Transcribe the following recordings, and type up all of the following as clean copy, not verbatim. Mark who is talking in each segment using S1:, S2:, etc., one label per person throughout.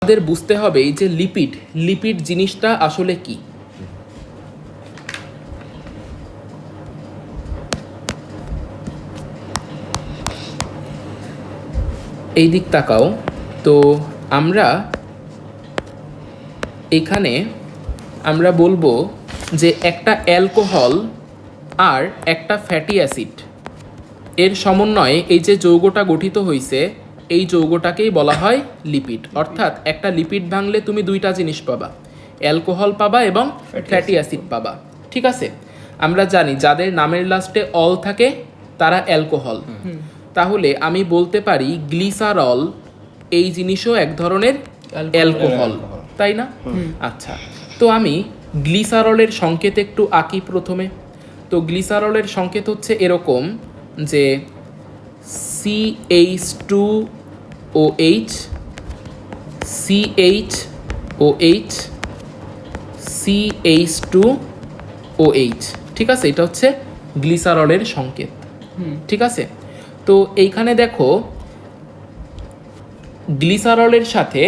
S1: আমাদের বুঝতে হবে এই যে লিপিড জিনিসটা আসলে কি। এই দিক তাকাও। তো আমরা এখানে আমরা বলবো যে একটা অ্যালকোহল আর একটা ফ্যাটি অ্যাসিড এর সমন্বয়ে এই যে যৌগটা গঠিত হয়েছে, এই যৌগটাকেই বলা হয় লিপিড। অর্থাৎ একটা লিপিড ভাঙলে তুমি দুইটা জিনিস পাবা, অ্যালকোহল পাবা এবং ফ্যাটি অ্যাসিড পাবা। ঠিক আছে, আমরা জানি যাদের নামের লাস্টে অল থাকে তারা অ্যালকোহল। তাহলে আমি বলতে পারি গ্লিসারল এই জিনিসও এক ধরনের অ্যালকোহল, তাই না? আচ্ছা, তো আমি গ্লিসারলের সংকেত একটু আঁকি প্রথমে। তো গ্লিসারলের সংকেত হচ্ছে এরকম যে CH2OH CHOH CH2OH। ঠিক আছে, এটা হচ্ছে গ্লিসারলের সংকেত। ঠিক আছে, তো এইখানে দেখো গ্লিসারলের সাথে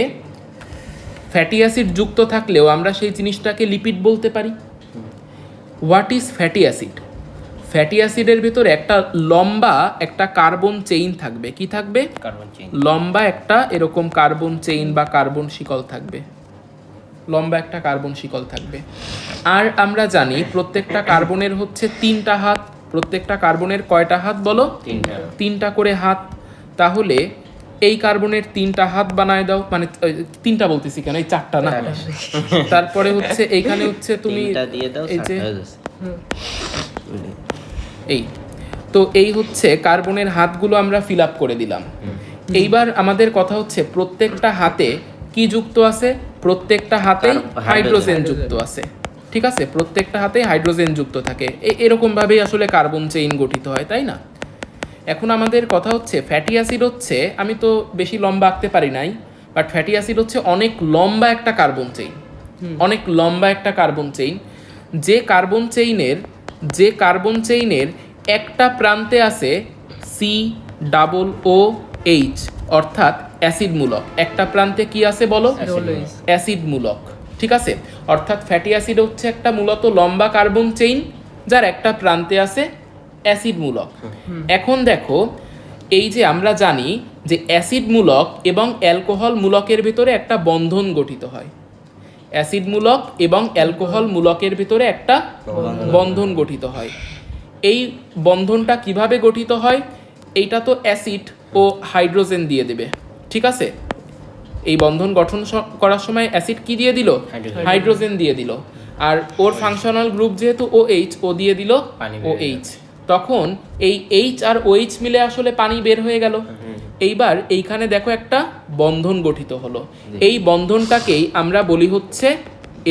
S1: ফ্যাটি অ্যাসিড যুক্ত থাকলেও আমরা সেই জিনিসটাকে লিপিড বলতে পারি। What is fatty acid? Fatty অ্যাসিডের ভিতরে একটা লম্বা একটা কার্বন চেইন থাকবে। কি থাকবে?
S2: Carbon chain.
S1: লম্বা একটা এরকম কার্বন চেইন বা কার্বন শিকল থাকবে, লম্বা একটা কার্বন শিকল থাকবে। আর আমরা জানি প্রত্যেকটা কার্বনের হচ্ছে 3টা হাত। প্রত্যেকটা কার্বনের কয়টা হাত বলো? 3টা করে হাত। তাহলে এই কার্বনের 3টা হাত বানায় দাও, মানে 3টা বলতেছি কেন, এই 4টা না। তারপরে হচ্ছে এইখানে হচ্ছে তুমি এই যে এই, তো এই হচ্ছে কার্বনের হাতগুলো আমরা ফিল আপ করে দিলাম। এইবার আমাদের কথা হচ্ছে প্রত্যেকটা হাতে কি যুক্ত আছে? প্রত্যেকটা হাতে হাইড্রোজেন যুক্ত আছে। ঠিক আছে, প্রত্যেকটা হাতে হাইড্রোজেন যুক্ত থাকে। এরকম ভাবেই আসলে কার্বন চেইন গঠিত হয়, তাই না? এখন আমাদের কথা হচ্ছে ফ্যাটি অ্যাসিড হচ্ছে, আমি তো বেশি লম্বা আঁকতে পারি নাই, বাট ফ্যাটি অ্যাসিড হচ্ছে অনেক লম্বা একটা কার্বন চেইন, অনেক লম্বা একটা কার্বন চেইন। যে কার্বন চেইনের একটা প্রান্তে আছে COOH, অর্থাৎ অ্যাসিড মূলক। একটা প্রান্তে কি আছে বলো? অ্যাসিড মূলক। ঠিক আছে, অর্থাৎ ফ্যাটি অ্যাসিড হচ্ছে একটা মূলত লম্বা কার্বন চেইন যার একটা প্রান্তে আছে অ্যাসিড মূলক। এখন দেখো, এই যে আমরা জানি যে অ্যাসিড মূলক এবং অ্যালকোহল মূলকের ভিতরে একটা বন্ধন গঠিত হয়। অ্যাসিড মূলক এবং অ্যালকোহল মূলকের ভিতরে একটা বন্ধন গঠিত হয়। এই বন্ধনটা কিভাবে গঠিত হয়? এইটা তো অ্যাসিড ও হাইড্রোজেন দিয়ে দেবে। ঠিক আছে, এই বন্ধন গঠন করার সময় অ্যাসিড কি দিয়ে দিল? হাইড্রোজেন দিয়ে দিল। আর ওর ফাংশনাল গ্রুপ যেহেতু OH, ও দিয়ে দিল OH। তখন এই H আর OH মিলে আসলে পানি বের হয়ে গেল। এইবার এইখানে দেখো একটা বন্ধন গঠিত হলো। এই বন্ধনটাকেই আমরা বলি হচ্ছে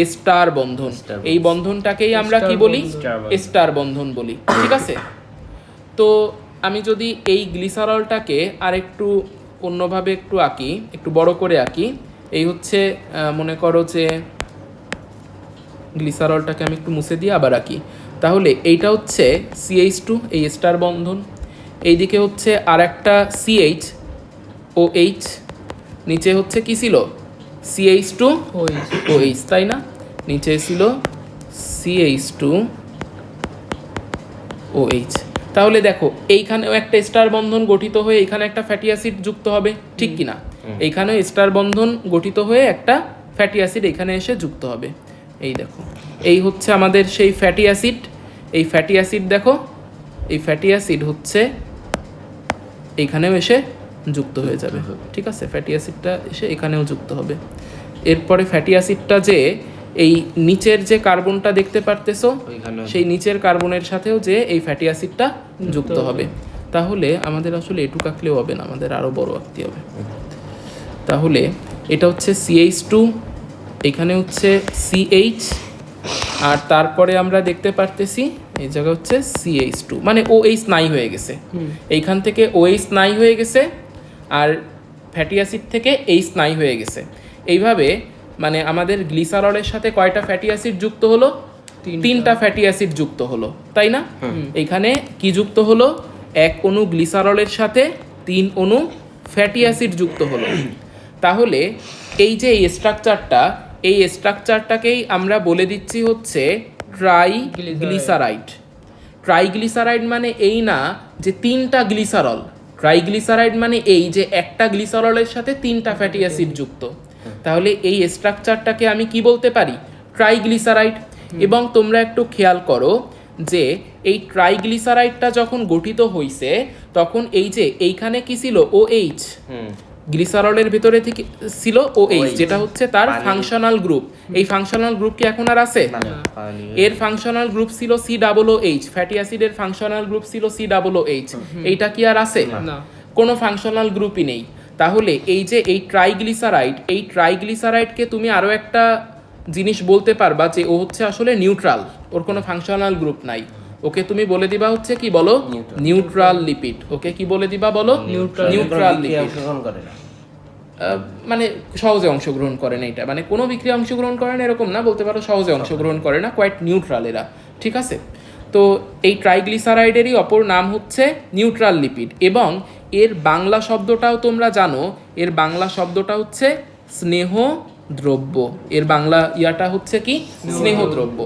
S1: এস্টার বন্ধন। এই বন্ধনটাকেই আমরা কি বলি? এস্টার বন্ধন বলি। ঠিক আছে, তো আমি যদি এই গ্লিসারলটাকে আর একটু অন্যভাবে একটু আঁকি, একটু বড় করে আঁকি, এই হচ্ছে মনে করো যে গ্লিসারলটাকে আমি একটু মুছে দিয়ে আবার আঁকি। তাহলে এইটা হচ্ছে CH2, এই স্টার বন্ধন। এইদিকে হচ্ছে আর একটা CHOH, নিচে হচ্ছে কি ছিল? CH2OH, তাই না? নিচে ছিল CH2OH। তাহলে দেখো এইখানেও একটা স্টার বন্ধন গঠিত হয়ে এখানে একটা ফ্যাটি অ্যাসিড যুক্ত হবে, ঠিক কি না? এইখানেও স্টার বন্ধন গঠিত হয়ে একটা ফ্যাটি অ্যাসিড এখানে এসে যুক্ত হবে। এই দেখো, এই হচ্ছে আমাদের সেই ফ্যাটি অ্যাসিড। এই ফ্যাটি অ্যাসিড দেখো, এই ফ্যাটি অ্যাসিড হচ্ছে এইখানেও এসে যুক্ত হয়ে যাবে। ঠিক আছে, ফ্যাটি অ্যাসিডটা এসে এখানেও যুক্ত হবে। এরপরে ফ্যাটি অ্যাসিডটা যে এই নিচের যে কার্বনটা দেখতে পারতেছো, সেই নিচের কার্বনের সাথেও যে এই ফ্যাটি অ্যাসিডটা যুক্ত হবে। তাহলে আমাদের আসলে এটুকু আঁকলেও হবে না, আমাদের আরও বড় আঁকতে হবে। তাহলে এটা হচ্ছে CH2, এখানে হচ্ছে CH, আর তারপরে আমরা দেখতে পারতেছি এই জায়গা হচ্ছে CH2, মানে OH নাই হয়ে গেছে। এইখান থেকে OH নাই হয়ে গেছে, আর ফ্যাটি অ্যাসিড থেকে H নাই হয়ে গেছে। এইভাবে মানে আমাদের গ্লিসারলের সাথে কয়টা ফ্যাটি অ্যাসিড যুক্ত হলো? 3টা ফ্যাটি অ্যাসিড যুক্ত হলো, তাই না? এইখানে কি যুক্ত হলো? 1 অণু গ্লিসারলের সাথে 3 অণু ফ্যাটি অ্যাসিড যুক্ত হলো। তাহলে এই যে এই স্ট্রাকচারটাকেই আমরা বলে দিচ্ছি হচ্ছে ট্রাইগ্লিসারাইড। ট্রাইগ্লিসারাইড মানে এই না যে তিনটা গ্লিসারল, ট্রাইগ্লিসারাইড মানে এই যে একটা গ্লিসারলের সাথে তিনটা ফ্যাটি অ্যাসিড যুক্ত। তাহলে এই স্ট্রাকচারটাকে আমি কি বলতে পারি? ট্রাইগ্লিসারাইড। এবং তোমরা একটু খেয়াল করো যে এই ট্রাইগ্লিসারাইডটা যখন গঠিত হইছে তখন এই যে এইখানে কি ছিল? OH, গ্লিসারলের ভিতরে থেকে ছিল OH, যেটা হচ্ছে তার ফাংশনাল গ্রুপ। এই ফাংশনাল গ্রুপ কি এখন আর আছে? এর ফাংশনাল গ্রুপ ছিল COOH, ফ্যাটি অ্যাসিডের ফাংশনাল গ্রুপ ছিল COOH। এইটা কি আর আছে? না, কোনো ফাংশনাল গ্রুপই নেই। তাহলে এই যে এই ট্রাইগ্লিসারাইডকে তুমি আরো একটা জিনিস বলতে পারবা যে ও হচ্ছে আসলে নিউট্রাল, ওর কোনো ফাংশনাল গ্রুপ নাই। ওকে তুমি বলে দিবা হচ্ছে কি বলো? Neutral lipid. ওকে কি বলে দিবা বলো? Neutral lipid. মানে সহজে অংশগ্রহণ করে না, এটা মানে কোনো বিক্রিয়া অংশগ্রহণ করে না এরকম না, বলতে পারো সহজে অংশগ্রহণ করে না, কোয়াইট নিউট্রাল এরা। ঠিক আছে, তো এই ট্রাইগ্লিসারাইডেরই অপর নাম হচ্ছে নিউট্রাল লিপিড। এবং এর বাংলা শব্দটাও তোমরা জানো, এর বাংলা শব্দটা হচ্ছে স্নেহদ্রব্য। এর বাংলা ইয়াটা হচ্ছে কি? স্নেহদ্রব্য।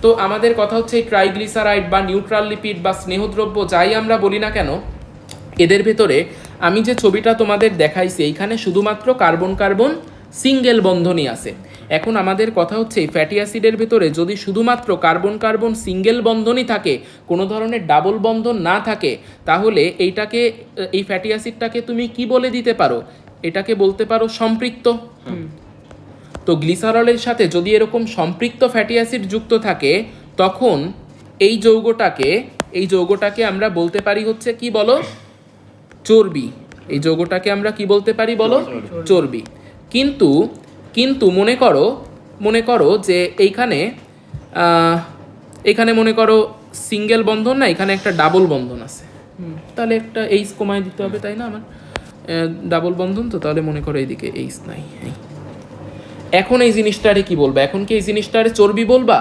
S1: তো আমাদের কথা হচ্ছে এই ট্রাইগ্লিসারাইড বা নিউট্রাল লিপিড বা স্নেহদ্রব্য যাই আমরা বলি না কেন, এদের ভেতরে আমি যে ছবিটা তোমাদের দেখাইছি এইখানে শুধুমাত্র কার্বন কার্বন সিঙ্গেল বন্ধনই আছে। এখন আমাদের কথা হচ্ছে এই ফ্যাটি অ্যাসিডের ভেতরে যদি শুধুমাত্র কার্বন কার্বন সিঙ্গেল বন্ধনই থাকে, কোনো ধরনের ডাবল বন্ধন না থাকে, তাহলে এইটাকে, এই ফ্যাটি অ্যাসিডটাকে তুমি কি বলে দিতে পারো? এটাকে বলতে পারো সম্পৃক্ত। তো গ্লিসারলের সাথে যদি এরকম সম্পৃক্ত ফ্যাটি অ্যাসিড যুক্ত থাকে তখন এই যৌগটাকে আমরা বলতে পারি হচ্ছে কি বলো? চর্বি। এই যৌগটাকে আমরা কি বলতে পারি বলো? চর্বি। কিন্তু মনে করো যে এইখানে মনে করো সিঙ্গেল বন্ধন না, এখানে একটা ডাবল বন্ধন আছে, তাহলে একটা এইচ কমায় দিতে হবে, তাই না? আমার ডাবল বন্ধন তো, তাহলে মনে করো এইদিকে এইচ নাই। এখন এই জিনিসটারে কি বলবা? এখন কি এই জিনিসটারে চর্বি বলবা?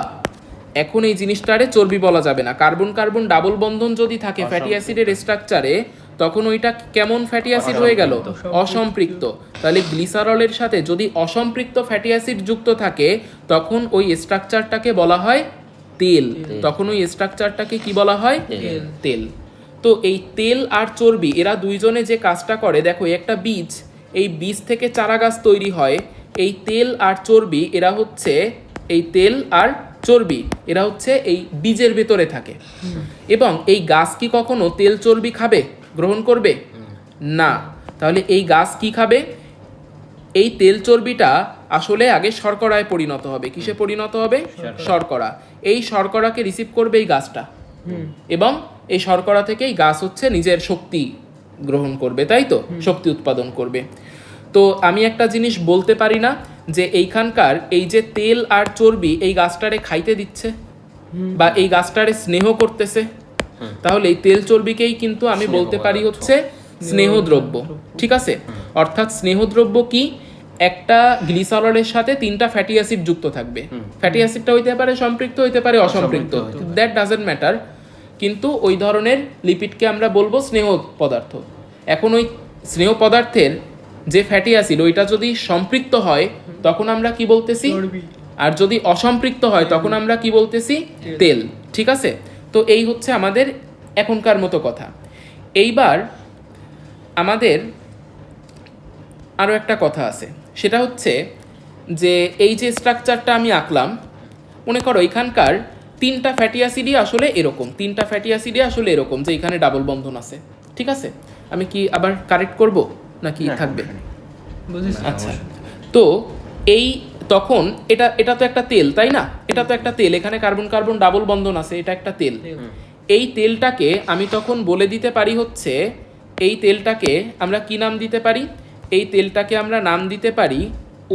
S1: এখন এই জিনিসটারে চর্বি বলা যাবে না। কার্বন কার্বন ডাবল বন্ধন যদি থাকে ফ্যাটি অ্যাসিডের স্ট্রাকচারে, তখন ওইটা কেমন ফ্যাটি অ্যাসিড হয়ে গেল? অসম্পৃক্ত। তাহলে গ্লিসারলের সাথে যদি অসম্পৃক্ত ফ্যাটি অ্যাসিড যুক্ত থাকে তখন ওই স্ট্রাকচারটাকে বলা হয় তেল। তখন ওই স্ট্রাকচারটাকে কি বলা হয়? তেল। তো এই তেল আর চর্বি এরা দুইজনে যে কাজটা করে, দেখো একটা বীজ, এই বীজ থেকে চারা গাছ তৈরি হয়। এই তেল আর চর্বি এরা হচ্ছে, এই তেল আর চর্বি এরা হচ্ছে এই বীজের ভেতরে থাকে। এবং এই গাছ কি কখনো তেল চর্বি খাবে, গ্রহণ করবে না? তাহলে এই গাছ কি খাবে? এই তেল চর্বিটা আসলে আগে শর্করায় পরিণত হবে। কিসে পরিণত হবে? শর্করা। এই শর্করাকে রিসিভ করবে এই গাছটা, এবং এই শর্করা থেকেই গাছ হচ্ছে নিজের শক্তি গ্রহণ করবে, তাই তো? শক্তি উৎপাদন করবে। তো আমি একটা জিনিস বলতে পারি না যে এইখানকার এই যে তেল আর চর্বি এই গাছটারে খাইতে দিচ্ছে বা এই গাছটারে স্নেহ করতেছে, তাহলে এই তেল চর্বিকেই কিন্তু আমি বলতে পারি হচ্ছে স্নেহদ্রব্য। ঠিক আছে, অর্থাৎ স্নেহদ্রব্য কি? একটা গ্লিসারলের সাথে তিনটা ফ্যাটি অ্যাসিড যুক্ত থাকবে। ফ্যাটি অ্যাসিডটা হইতে পারে সম্পৃক্ত, হইতে পারে অসম্পৃক্ত, দ্যাট ডাজন্ট ম্যাটার, কিন্তু ওই ধরনের লিপিডকে আমরা বলবো স্নেহ পদার্থ। এখন ওই স্নেহ পদার্থের যে ফ্যাটি অ্যাসিড ওইটা যদি সম্পৃক্ত হয় তখন আমরা কি বলতেছি? আর যদি অসম্পৃক্ত হয় তখন আমরা কি বলতেছি? তেল। ঠিক আছে, তো এই হচ্ছে আমাদের এখনকার মতো কথা। এইবার আমাদের আরও একটা কথা আছে, সেটা হচ্ছে যে এই যে স্ট্রাকচারটা আমি আঁকলাম, মনে করো এখানকার তিনটা ফ্যাটি অ্যাসিডই আসলে এরকম, তিনটা ফ্যাটি অ্যাসিডই আসলে এরকম যে এখানে ডাবল বন্ধন আছে। ঠিক আছে, আমি কি আবার কারেক্ট করব নাকি থাকবে? আচ্ছা, তো এই তখন এটা তো একটা তেল, তাই না? এটা তো একটা তেল, এখানে কার্বন কার্বন ডাবল বন্ধন আছে, এটা একটা তেল। এই তেলটাকে আমি তখন বলে দিতে পারি হচ্ছে, এই তেলটাকে আমরা কি নাম দিতে পারি? এই তেলটাকে আমরা নাম দিতে পারি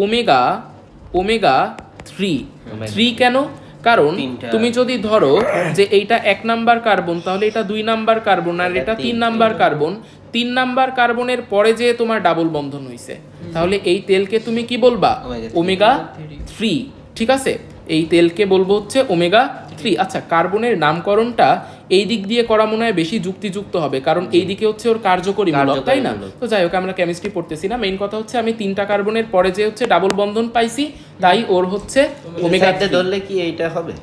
S1: ওমেগা 3। কেন? কারণ তুমি যদি ধরো যে এইটা 1 নাম্বার কার্বন, তাহলে এটা 2 নাম্বার কার্বন, আর এটা 3 নাম্বার কার্বন। 3 নাম্বার কার্বনের পরে যে তোমার ডাবল বন্ধন হইছে, তাহলে এই তেলকে তুমি কি বলবা? ওমেগা 3। ঠিক আছে, এই তেলকে বলবো হচ্ছে ওমেগা 3। আচ্ছা, কার্বনের নামকরণটা এই দিক দিয়ে করা মনে হয় বেশি যুক্তিযুক্ত হবে, কারণ এই দিকে হচ্ছে ওর কার্যকরী মূলক, তাই না? তো যাই হোক, আমরা কেমিস্ট্রি পড়তেছি না, মেইন কথা হচ্ছে আমি 3টা কার্বনের পরে যে হচ্ছে ডাবল বন্ধন পাইছি, তাই ওর হচ্ছে ওমেগা
S2: ধরলে কি এইটা হবে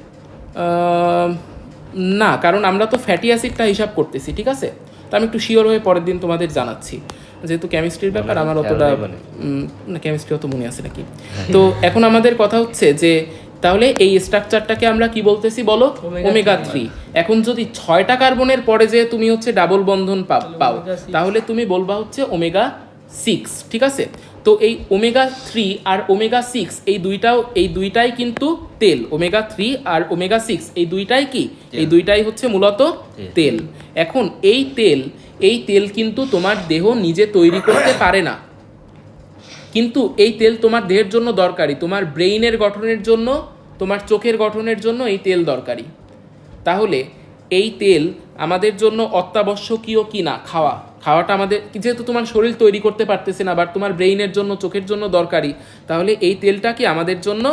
S1: না, কারণ আমরা তো ফ্যাটি অ্যাসিডটা হিসাব করতেছি, ঠিক আছে? তো আমি একটু শিওর হয়ে পরের দিন তোমাদের জানাচ্ছি, যেহেতু কেমিস্ট্রির ব্যাপার আমার অতটা না, কেমিস্ট্রি অত মনে আছে নাকি। তো এখন আমাদের কথা হচ্ছে যে তাহলে এই স্ট্রাকচারটাকে আমরা কি বলতেছি বলো? ওমেগা 3। এখন যদি 6টা কার্বনের পরে যে তুমি হচ্ছে ডাবল বন্ধন পাও, তাহলে তুমি বলবা হচ্ছে ওমেগা 6, ঠিক আছে? তো এই ওমেগা 3 আর ওমেগা 6 এই দুইটাই কিন্তু তেল। ওমেগা 3 আর ওমেগা 6 এই দুইটাই কি? এই দুইটাই হচ্ছে মূলত তেল। এখন এই তেল কিন্তু তোমার দেহ নিজে তৈরি করতে পারে না, কিন্তু এই তেল তোমার দেহের জন্য দরকারি। তোমার ব্রেইনের গঠনের জন্য, তোমার চোখের গঠনের জন্য এই তেল দরকারি। তাহলে এই তেল আমাদের জন্য অত্যাবশ্যকীয় কি না? খাওয়াটা আমাদের, যেহেতু তোমার শরীর তৈরি করতে পারতেছে না, বাট তোমার ব্রেইনের জন্য, চোখের জন্য দরকারি, তাহলে এই তেলটা কি আমাদের জন্য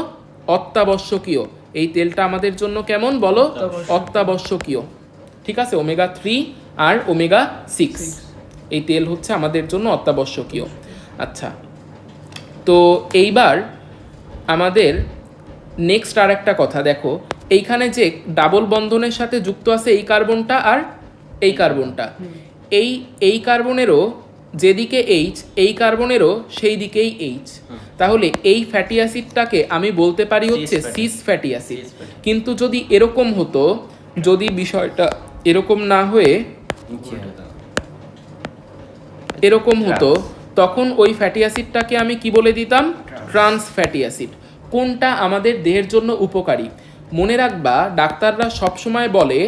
S1: অত্যাবশ্যকীয়। এই তেলটা আমাদের জন্য কেমন বলো? অত্যাবশ্যকীয়, ঠিক আছে? ওমেগা 3 আর ওমেগা 6 এই তেল হচ্ছে আমাদের জন্য অত্যাবশ্যকীয়। আচ্ছা, তো এইবার আমাদের নেক্সট আর একটা কথা দেখো, এইখানে যে ডাবল বন্ধনের সাথে যুক্ত আছে এই কার্বনটা আর এই কার্বনটা, এই কার্বনেরও যেদিকে এইচ, এই কার্বনেরও সেই দিকেই এইচ। তাহলে এই ফ্যাটি অ্যাসিডটাকে আমি বলতে পারি হচ্ছে সিস ফ্যাটি অ্যাসিড। কিন্তু যদি এরকম হতো, যদি বিষয়টা এরকম না হয়ে এরকম হতো, তখন ওই ফ্যাটি অ্যাসিডটাকে আমি কি বলে দিতাম? Trans fatty acid. কোনটা আমাদের দেহের জন্য উপকারী? মনে রাখবা, ডাক্তাররা সবসময় বলে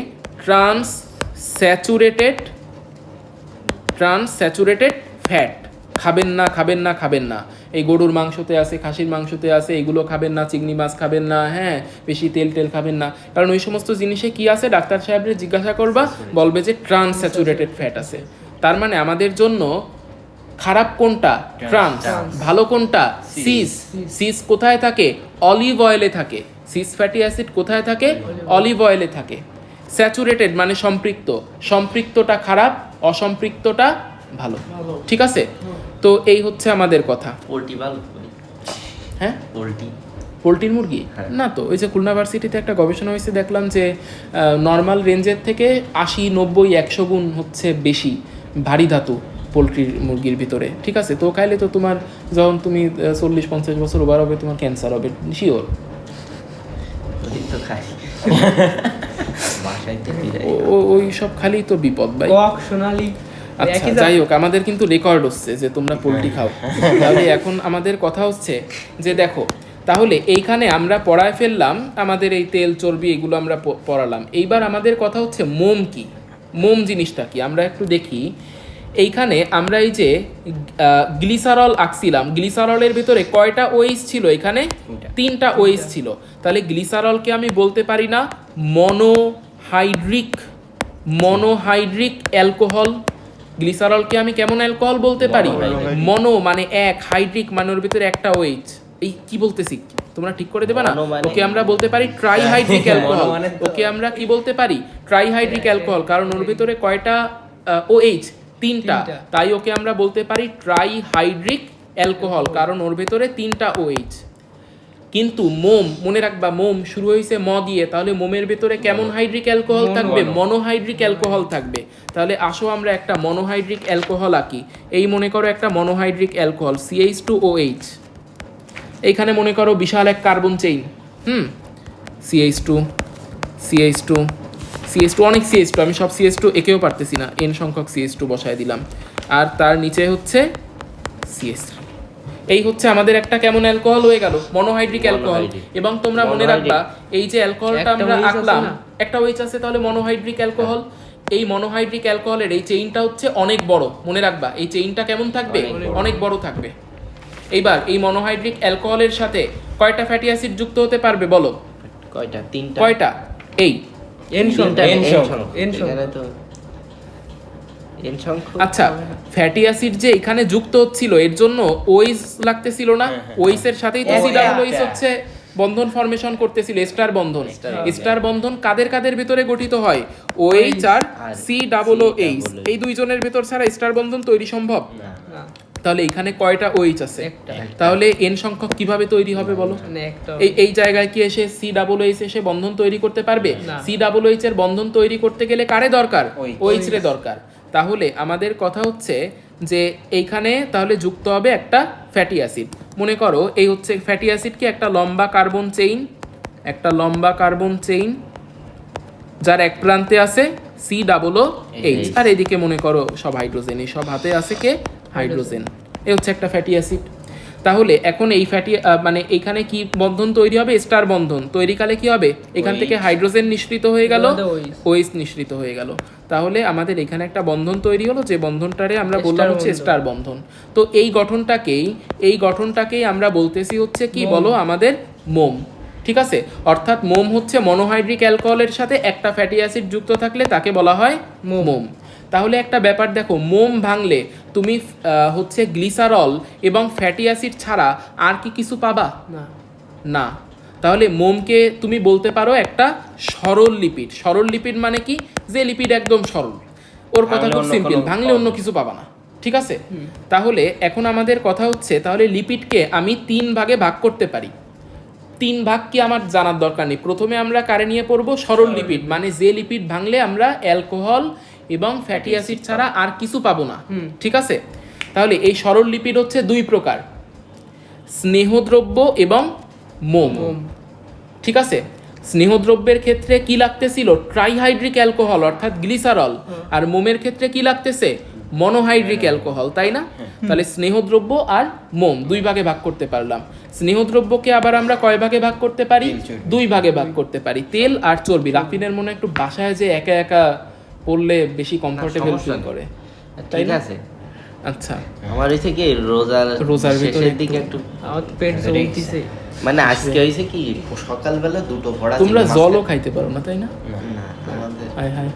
S1: ট্রান্স স্যাচুরেটেড ফ্যাট খাবেন না, খাবেন না, খাবেন না। এই গরুর মাংসতে আছে, খাসির মাংসতে আছে, এগুলো খাবেন না, চিংড়ি মাছ খাবেন না, হ্যাঁ, বেশি তেল খাবেন না। কারণ ওই সমস্ত জিনিসে কি আছে ডাক্তার সাহেবরে জিজ্ঞাসা করবা, বলবে যে ট্রান্স স্যাচুরেটেড ফ্যাট আছে। তার মানে আমাদের জন্য খারাপ কোনটা? ট্রান্স। ভালো কোনটা? সিস কোথায় থাকে? অলিভ অয়েলে থাকে। সিস ফ্যাটি অ্যাসিড কোথায় থাকে? অলিভ অয়েলে থাকে। স্যাচুরেটেড মানে সম্পৃক্তটা খারাপ, অসম্পৃক্তটা ভালো, ঠিক আছে? তো এই হচ্ছে আমাদের কথা। হ্যাঁ, পোলট্রির মুরগি না তো, ওই যে খুলনা ভার্সিটিতে একটা গবেষণা হয়েছে, দেখলাম যে নর্মাল রেঞ্জের থেকে 80, 90, 100 গুণ হচ্ছে বেশি ভারী ধাতু পোলট্রির মুরগির ভিতরে, ঠিক আছে? তো খাইলে তো তোমার যখন তুমি 40-50 বছর ওভার হবে, তোমার ক্যান্সার হবে শিওর। ওই সব খালি তো বিপদ ভাই। আচ্ছা, যাই হোক, আমাদের কিন্তু রেকর্ড হচ্ছে যে তোমরা পোলট্রি খাও। তাহলে এখন আমাদের কথা হচ্ছে যে দেখো, তাহলে এইখানে আমরা পড়ায় ফেললাম আমাদের এই তেল, চর্বি, এগুলো আমরা পড়ালাম। এইবার আমাদের কথা হচ্ছে মোম কি? মোম জিনিসটা কি আমরা একটু দেখি। এইখানে আমরা এই যে গ্লিসারল আঁকছিলাম, গ্লিসারলের ভিতরে কয়টা ওএইচ ছিল? এখানে 3টা ওএইচ ছিল। তাহলে গ্লিসারলকে আমি বলতে পারি না মনোহাইড্রিক অ্যালকোহল? গ্লিসারলকে আমি কেমন অ্যালকোহল বলতে পারি? মনো মানে এক, হাইড্রিক মানে ওর ভিতরে একটা ওএইচ। এই কি বলতেছি তোমরা ঠিক করে দেবে না? ওকে আমরা বলতে পারি ট্রাইহাইড্রিক অ্যালকোহল। ওকে আমরা কি বলতে পারি? ট্রাইহাইড্রিক অ্যালকোহল, কারণ ওর ভিতরে কয়টা ওএইচ? 3টা। তাই ওকে আমরা বলতে পারি ট্রাইহাইড্রিক অ্যালকোহল, কারণ ওর ভিতরে 3টা ওএইচ। কিন্তু মোম, মনে রাখবা, মোম শুরু হয়েছে ম দিয়ে, তাহলে মোমের ভেতরে কেমন হাইড্রিক অ্যালকোহল থাকবে? মনোহাইড্রিক অ্যালকোহল থাকবে। তাহলে আসো আমরা একটা মনোহাইড্রিক অ্যালকোহল আঁকি। এই মনে করো একটা মনোহাইড্রিক অ্যালকোহল CH2OH। এইখানে মনে করো বিশাল এক কার্বন চেইন, CH2, অনেক CH2, আমি সব CH2 একেও পারতেছি না, n সংখ্যক CH2 বসায় দিলাম, আর তার নিচে হচ্ছে CH3। এই হচ্ছে আমাদের একটা কেমন অ্যালকোহল হয়ে গেল? Monohydric alcohol. এবং তোমরা মনে রাখবা, এই যে অ্যালকোহলটা আমরা আঁকলাম, একটা ওএইচ আছে, তাহলে মনোহাইড্রিক অ্যালকোহল। এই মনোহাইড্রিক অ্যালকোহলের এই চেইনটা হচ্ছে অনেক বড়, মনে রাখবা, এই চেইনটা কেমন থাকবে? অনেক বড় থাকবে। এইবার এই মনোহাইড্রিক অ্যালকোহলের সাথে কয়টা ফ্যাটি অ্যাসিড যুক্ত হতে পারবে বলো?
S2: কয়টা? 3টা।
S1: কয়টা? এই আচ্ছা, ফ্যাটি অ্যাসিড যে এখানে যুক্ত হচ্ছিল, এর জন্য ওইস লাগতেছিল না? ওইসের সাথেই তো সি ডাবল ওইস হচ্ছে বন্ধন ফর্মেশন করতেছিল, স্টার বন্ধন।
S2: স্টার
S1: স্টার বন্ধন কাদের কাদের ভিতরে গঠিত হয়? OH আর
S2: আর
S1: COOH, এই দুইজনের ভিতর ছাড়া স্টার বন্ধন তৈরি সম্ভব?
S2: না।
S3: না,
S1: তাহলে এখানে কয়টা OH আছে?
S3: একটা।
S1: তাহলে n সংখ্যক কিভাবে তৈরি হবে বলো?
S3: মানে একটা
S1: এই জায়গায় কি এসে COOH এসে বন্ধন তৈরি করতে পারবে?
S3: না।
S1: COOH এর বন্ধন তৈরি করতে গেলে কারে দরকার?
S2: OH
S1: OH রে দরকার। তাহলে আমাদের কথা হচ্ছে যে এইখানে তাহলে যুক্ত হবে একটা ফ্যাটি অ্যাসিড। মনে করো এই হচ্ছে ফ্যাটি অ্যাসিড কি একটা লম্বা কার্বন চেইন, একটা লম্বা কার্বন চেইন যার এক প্রান্তে আছে COOH, আর এদিকে মনে করো সব হাইড্রোজেন, এই সব হাতে আছে কে? হাইড্রোজেন। এই হচ্ছে একটা ফ্যাটি অ্যাসিড। তাহলে এখন এই ফ্যাটি মানে এখানে কি বন্ধন তৈরি হবে? স্টার বন্ধন। তৈরিকালে কি হবে? এখান থেকে হাইড্রোজেন নিঃসৃত হয়ে গেল, OH নিঃসৃত হয়ে গেল। তাহলে আমাদের এখানে একটা বন্ধন তৈরি হলো, যে বন্ধনটারে আমরা বললাম হচ্ছে স্টার বন্ধন। তো এই গঠনটাকেই আমরা বলতেছি হচ্ছে কি বলো? আমাদের মোম। ঠিক আছে, অর্থাৎ মোম হচ্ছে মনোহাইড্রিক অ্যালকোহলের সাথে একটা ফ্যাটি অ্যাসিড যুক্ত থাকলে তাকে বলা হয় মোম। তাহলে একটা ব্যাপার দেখো, মোম ভাঙলে তুমি হচ্ছে গ্লিসারল এবং ফ্যাটি অ্যাসিড ছাড়া আর কি কিছু পাবা?
S3: না,
S1: না। তাহলে মোমকে তুমি বলতে পারো একটা সরল লিপিড। সরল লিপিড মানে কি? যে লিপিড একদম সরল, ওর কথা
S2: ভাঙলে
S1: খুব
S2: অন্য
S1: সিম্পল,
S2: কোনো
S1: ভাঙলে অন্য কিছু পাবা না। ঠিক আছে, তাহলে এখন আমাদের কথা হচ্ছে তাহলে লিপিডকে আমি 3 ভাগে ভাগ করতে পারি। 3 ভাগ কি আমার জানার দরকার নেই। প্রথমে আমরা কারে নিয়ে পড়বো? সরল লিপিড, মানে যে লিপিড ভাঙলে আমরা অ্যালকোহল এবং ফ্যাটি অ্যাসিড ছাড়া আর কিছু পাবো না। ঠিক আছে, তাহলে এই সরল লিপিড হচ্ছে 2 প্রকার, স্নেহদ্রব্য এবং মোম। ঠিক আছে, স্নেহদ্রব্যের ক্ষেত্রে কি লাগতেছিল? ট্রাইহাইড্রিক অ্যালকোহল অর্থাৎ গ্লিসারল, আর মোমের ক্ষেত্রে কি লাগতেছে? মনোহাইড্রিক অ্যালকোহল, তাই না? তাহলে স্নেহদ্রব্য আর মোম 2 ভাগে ভাগ করতে পারলাম। স্নেহদ্রব্যকে আবার আমরা কয় ভাগে ভাগ করতে পারি? 2 ভাগে ভাগ করতে পারি, তেল আর চর্বি। রাফিনের মনে একটু বাসায় যে একা একা পড়লে বেশি কমফোর্টেবল
S2: সমস্যা
S1: ফিল
S2: নেই।
S1: করে।
S2: ঠিক আছে।
S1: আচ্ছা,
S2: আমার হয়েছে কি
S1: রোজার ভিতরে
S2: শেষের দিকে একটু
S3: আমার তো পেট জ্বলতিছে।
S2: মানে আজকে হয়েছে কি সকালবেলা 2টো ভরা
S1: তোমরা
S2: ছিল
S1: জলও খাইতে পারো না, তাই না?
S2: না আমাদের
S1: হায় হায়।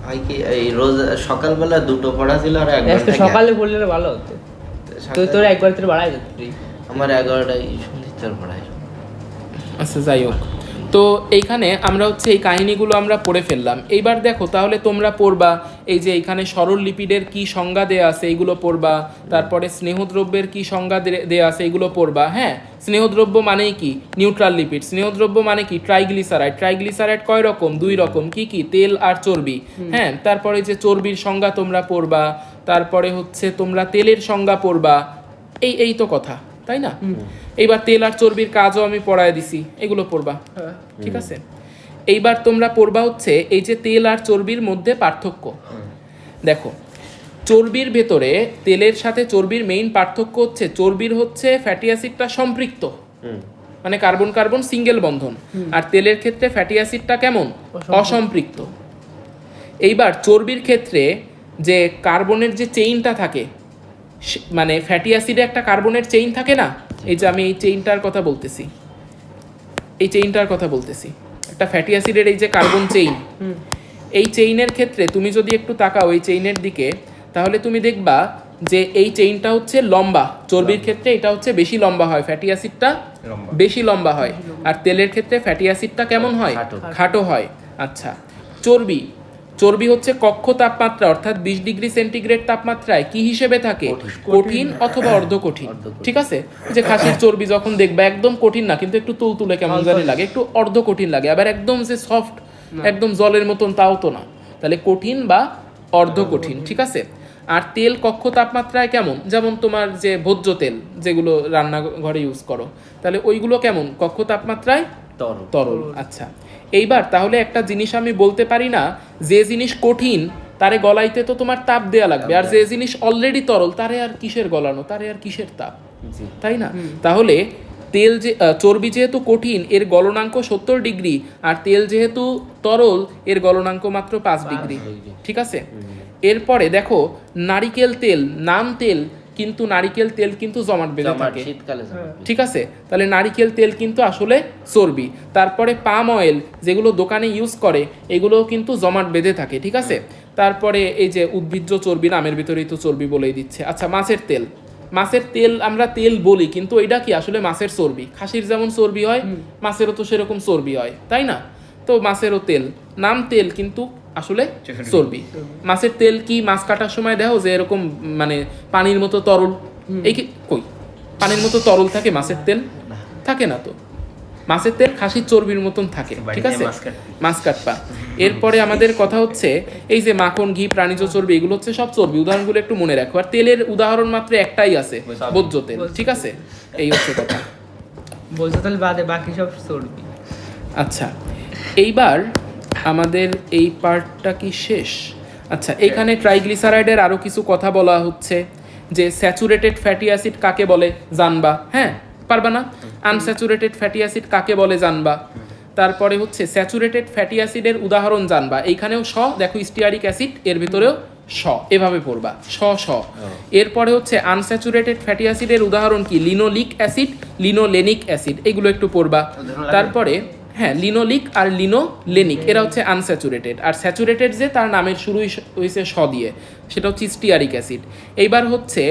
S2: হয় কি এই রোজ সকালবেলা 2টো ভরা ছিল আর একবার
S3: আজকে সকালে বললে ভালো হতো। তুই তোর একবার তোর বাড়াই যেত।
S2: আমার 11টায় সন্ধিচার ভরায়।
S1: আচ্ছা, যাই হোক, তো এইখানে আমরা হচ্ছে এই কাহিনীগুলো আমরা পড়ে ফেললাম। এইবার দেখো তাহলে তোমরা পড়বা এই যে এখানে সরল লিপিডের কি সংজ্ঞা দেয়া আছে এইগুলো পড়বা, তারপরে স্নেহদ্রব্যের কি সংজ্ঞা দেয়া আছে এগুলো পড়বা। হ্যাঁ, স্নেহদ্রব্য মানেই কি? Neutral lipid. স্নেহদ্রব্য মানে কি? ট্রাইগ্লিসারাইড। ট্রাইগ্লিসারাইড কয় রকম? 2 রকম। কি কি? তেল আর চর্বি। হ্যাঁ, তারপরে যে চর্বির সংজ্ঞা তোমরা পড়বা, তারপরে হচ্ছে তোমরা তেলের সংজ্ঞা পড়বা। এই তো কথা, তাই না? এইবার তেল আর চর্বির কাজও আমি পড়ায় দিছি, এগুলো পড়বা। ঠিক আছে, এইবার তোমরা পড়বা হচ্ছে এই যে তেল আর চর্বির মধ্যে পার্থক্য। দেখো, চর্বির ভেতরে তেলের সাথে চর্বির মেইন পার্থক্য হচ্ছে চর্বির হচ্ছে ফ্যাটি অ্যাসিডটা সম্পৃক্ত, মানে কার্বন কার্বন সিঙ্গেল বন্ধন, আর তেলের ক্ষেত্রে ফ্যাটি অ্যাসিডটা কেমন? অসম্পৃক্ত। এইবার চর্বির ক্ষেত্রে যে কার্বনের যে চেইনটা থাকে, মানে ফ্যাটি অ্যাসিডে একটা কার্বনের চেইন থাকে না? এই যে আমি এই চেইনটার কথা বলতেছি, একটা ফ্যাটি অ্যাসিডের এই যে কার্বন চেইন, এই চেইনের ক্ষেত্রে তুমি যদি একটু তাকাও এই চেইনের দিকে, তাহলে তুমি দেখবা যে এই চেইনটা হচ্ছে লম্বা। চর্বির ক্ষেত্রে এটা হচ্ছে বেশি লম্বা হয়, ফ্যাটি অ্যাসিডটা বেশি লম্বা হয়, আর তেলের ক্ষেত্রে ফ্যাটি অ্যাসিডটা কেমন হয়? খাটো হয়। আচ্ছা, চর্বি হচ্ছে কক্ষ তাপমাত্রা অর্থাৎ 20 ডিগ্রি সেন্টিগ্রেড তাপমাত্রায় কি হিসেবে থাকে? কঠিন অথবা অর্ধকঠিন। ঠিক আছে, যে খাসির চর্বি যখন দেখবা একদম কঠিন না, কিন্তু একটু তুলতুলে কেমন জানি লাগে, একটু অর্ধকঠিন লাগে, আবার একদম যে সফট একদম জলের মতন তাও তো না, তাহলে কঠিন বা অর্ধকঠিন। ঠিক আছে, আর তেল কক্ষ তাপমাত্রায় কেমন? যেমন তোমার যে ভোজ্য তেল যেগুলো রান্নাঘরে ইউজ করো, তাহলে ওইগুলো কেমন? কক্ষ তাপমাত্রায় তরল। আচ্ছা, এইবার তাহলে একটা জিনিস আমি বলতে পারি না, যে জিনিস কঠিন তারে গলাইতে তো তোমার তাপ দেয়া লাগবে, আর যে জিনিস অলরেডি তরল তারে আর কিসের গলানো, তারে আর কিসের তাপ, তাই না? তাহলে তেল যে চর্বি যেহেতু কঠিন এর গলনাঙ্ক 70 ডিগ্রি, আর তেল যেহেতু তরল এর গলনাঙ্ক মাত্র 5 ডিগ্রি। ঠিক আছে, এরপরে দেখো নারিকেল তেল, নাম তেল, কিন্তু নারিকেল তেল কিন্তু জমাট বেঁধে থাকে
S2: শীতকালে।
S1: ঠিক আছে, তাহলে নারিকেল তেল কিন্তু আসলে চর্বি। তারপরে পাম অয়েল যেগুলো দোকানে ইউজ করে এগুলোও কিন্তু জমাট বেঁধে থাকে। ঠিক আছে, তারপরে এই যে উদ্ভিজ্জ চর্বি, নামের ভিতরেই তো চর্বি বলেই দিচ্ছে। আচ্ছা, মাছের তেল আমরা তেল বলি, কিন্তু এটা কি আসলে মাছের চর্বি। খাসির যেমন চর্বি হয়, মাছেরও তো সেরকম চর্বি হয়, তাই না? তো মাছেরও তেল, নাম তেল কিন্তু আসলে চর্বি। মাছের তেল কি মাছ কাটার সময় দেখো যে এরকম মানে পানির মতো তরল, এই কি কই পানির মতো তরল থাকে মাছের তেল? থাকে না তো। মাছের তেল খাসির চর্বির মতন থাকে, ঠিক আছে, মাছ কাটপা। এরপরে আমাদের কথা হচ্ছে এই যে মাখন, ঘি, প্রাণীজ চর্বি, এগুলো হচ্ছে সব চর্বি। উদাহরণগুলো একটু মনে রাখো। আর তেলের উদাহরণ মাত্র একটাই আছে, ভোজ্য তেল, ঠিক আছে। এই হচ্ছে কথা।
S3: বলছো তাহলে বাদে বাকি সব চর্বি।
S1: আচ্ছা, এইবার আমাদের এই পার্টটা কি শেষ? আচ্ছা, এইখানে ট্রাইগ্লিসারাইডের আরও কিছু কথা বলা হচ্ছে, যে স্যাচুরেটেড ফ্যাটি অ্যাসিড কাকে বলে জানবা, হ্যাঁ পারবা না? আনস্যাচুরেটেড ফ্যাটি অ্যাসিড কাকে বলে জানবা। তারপরে হচ্ছে স্যাচুরেটেড ফ্যাটি অ্যাসিডের উদাহরণ জানবা। এইখানেও স, দেখো স্টিয়ারিক অ্যাসিড, এর ভিতরেও স, এভাবে পড়বা স স। এরপরে হচ্ছে আনস্যাচুরেটেড ফ্যাটি অ্যাসিডের উদাহরণ কি? লিনোলিক অ্যাসিড, লিনোলেনিক অ্যাসিড, এগুলো একটু পড়বা। তারপরে হ্যাঁ, লিনোলিক আর লিনোলেনিক এরা হচ্ছে আনস্যাচুরেটেড। আর স্যাচুরেটেড যে তার নামের শুরুই হয়েছে স দিয়ে, সেটা হচ্ছে স্টিয়ারিক অ্যাসিড। এইবার হচ্ছে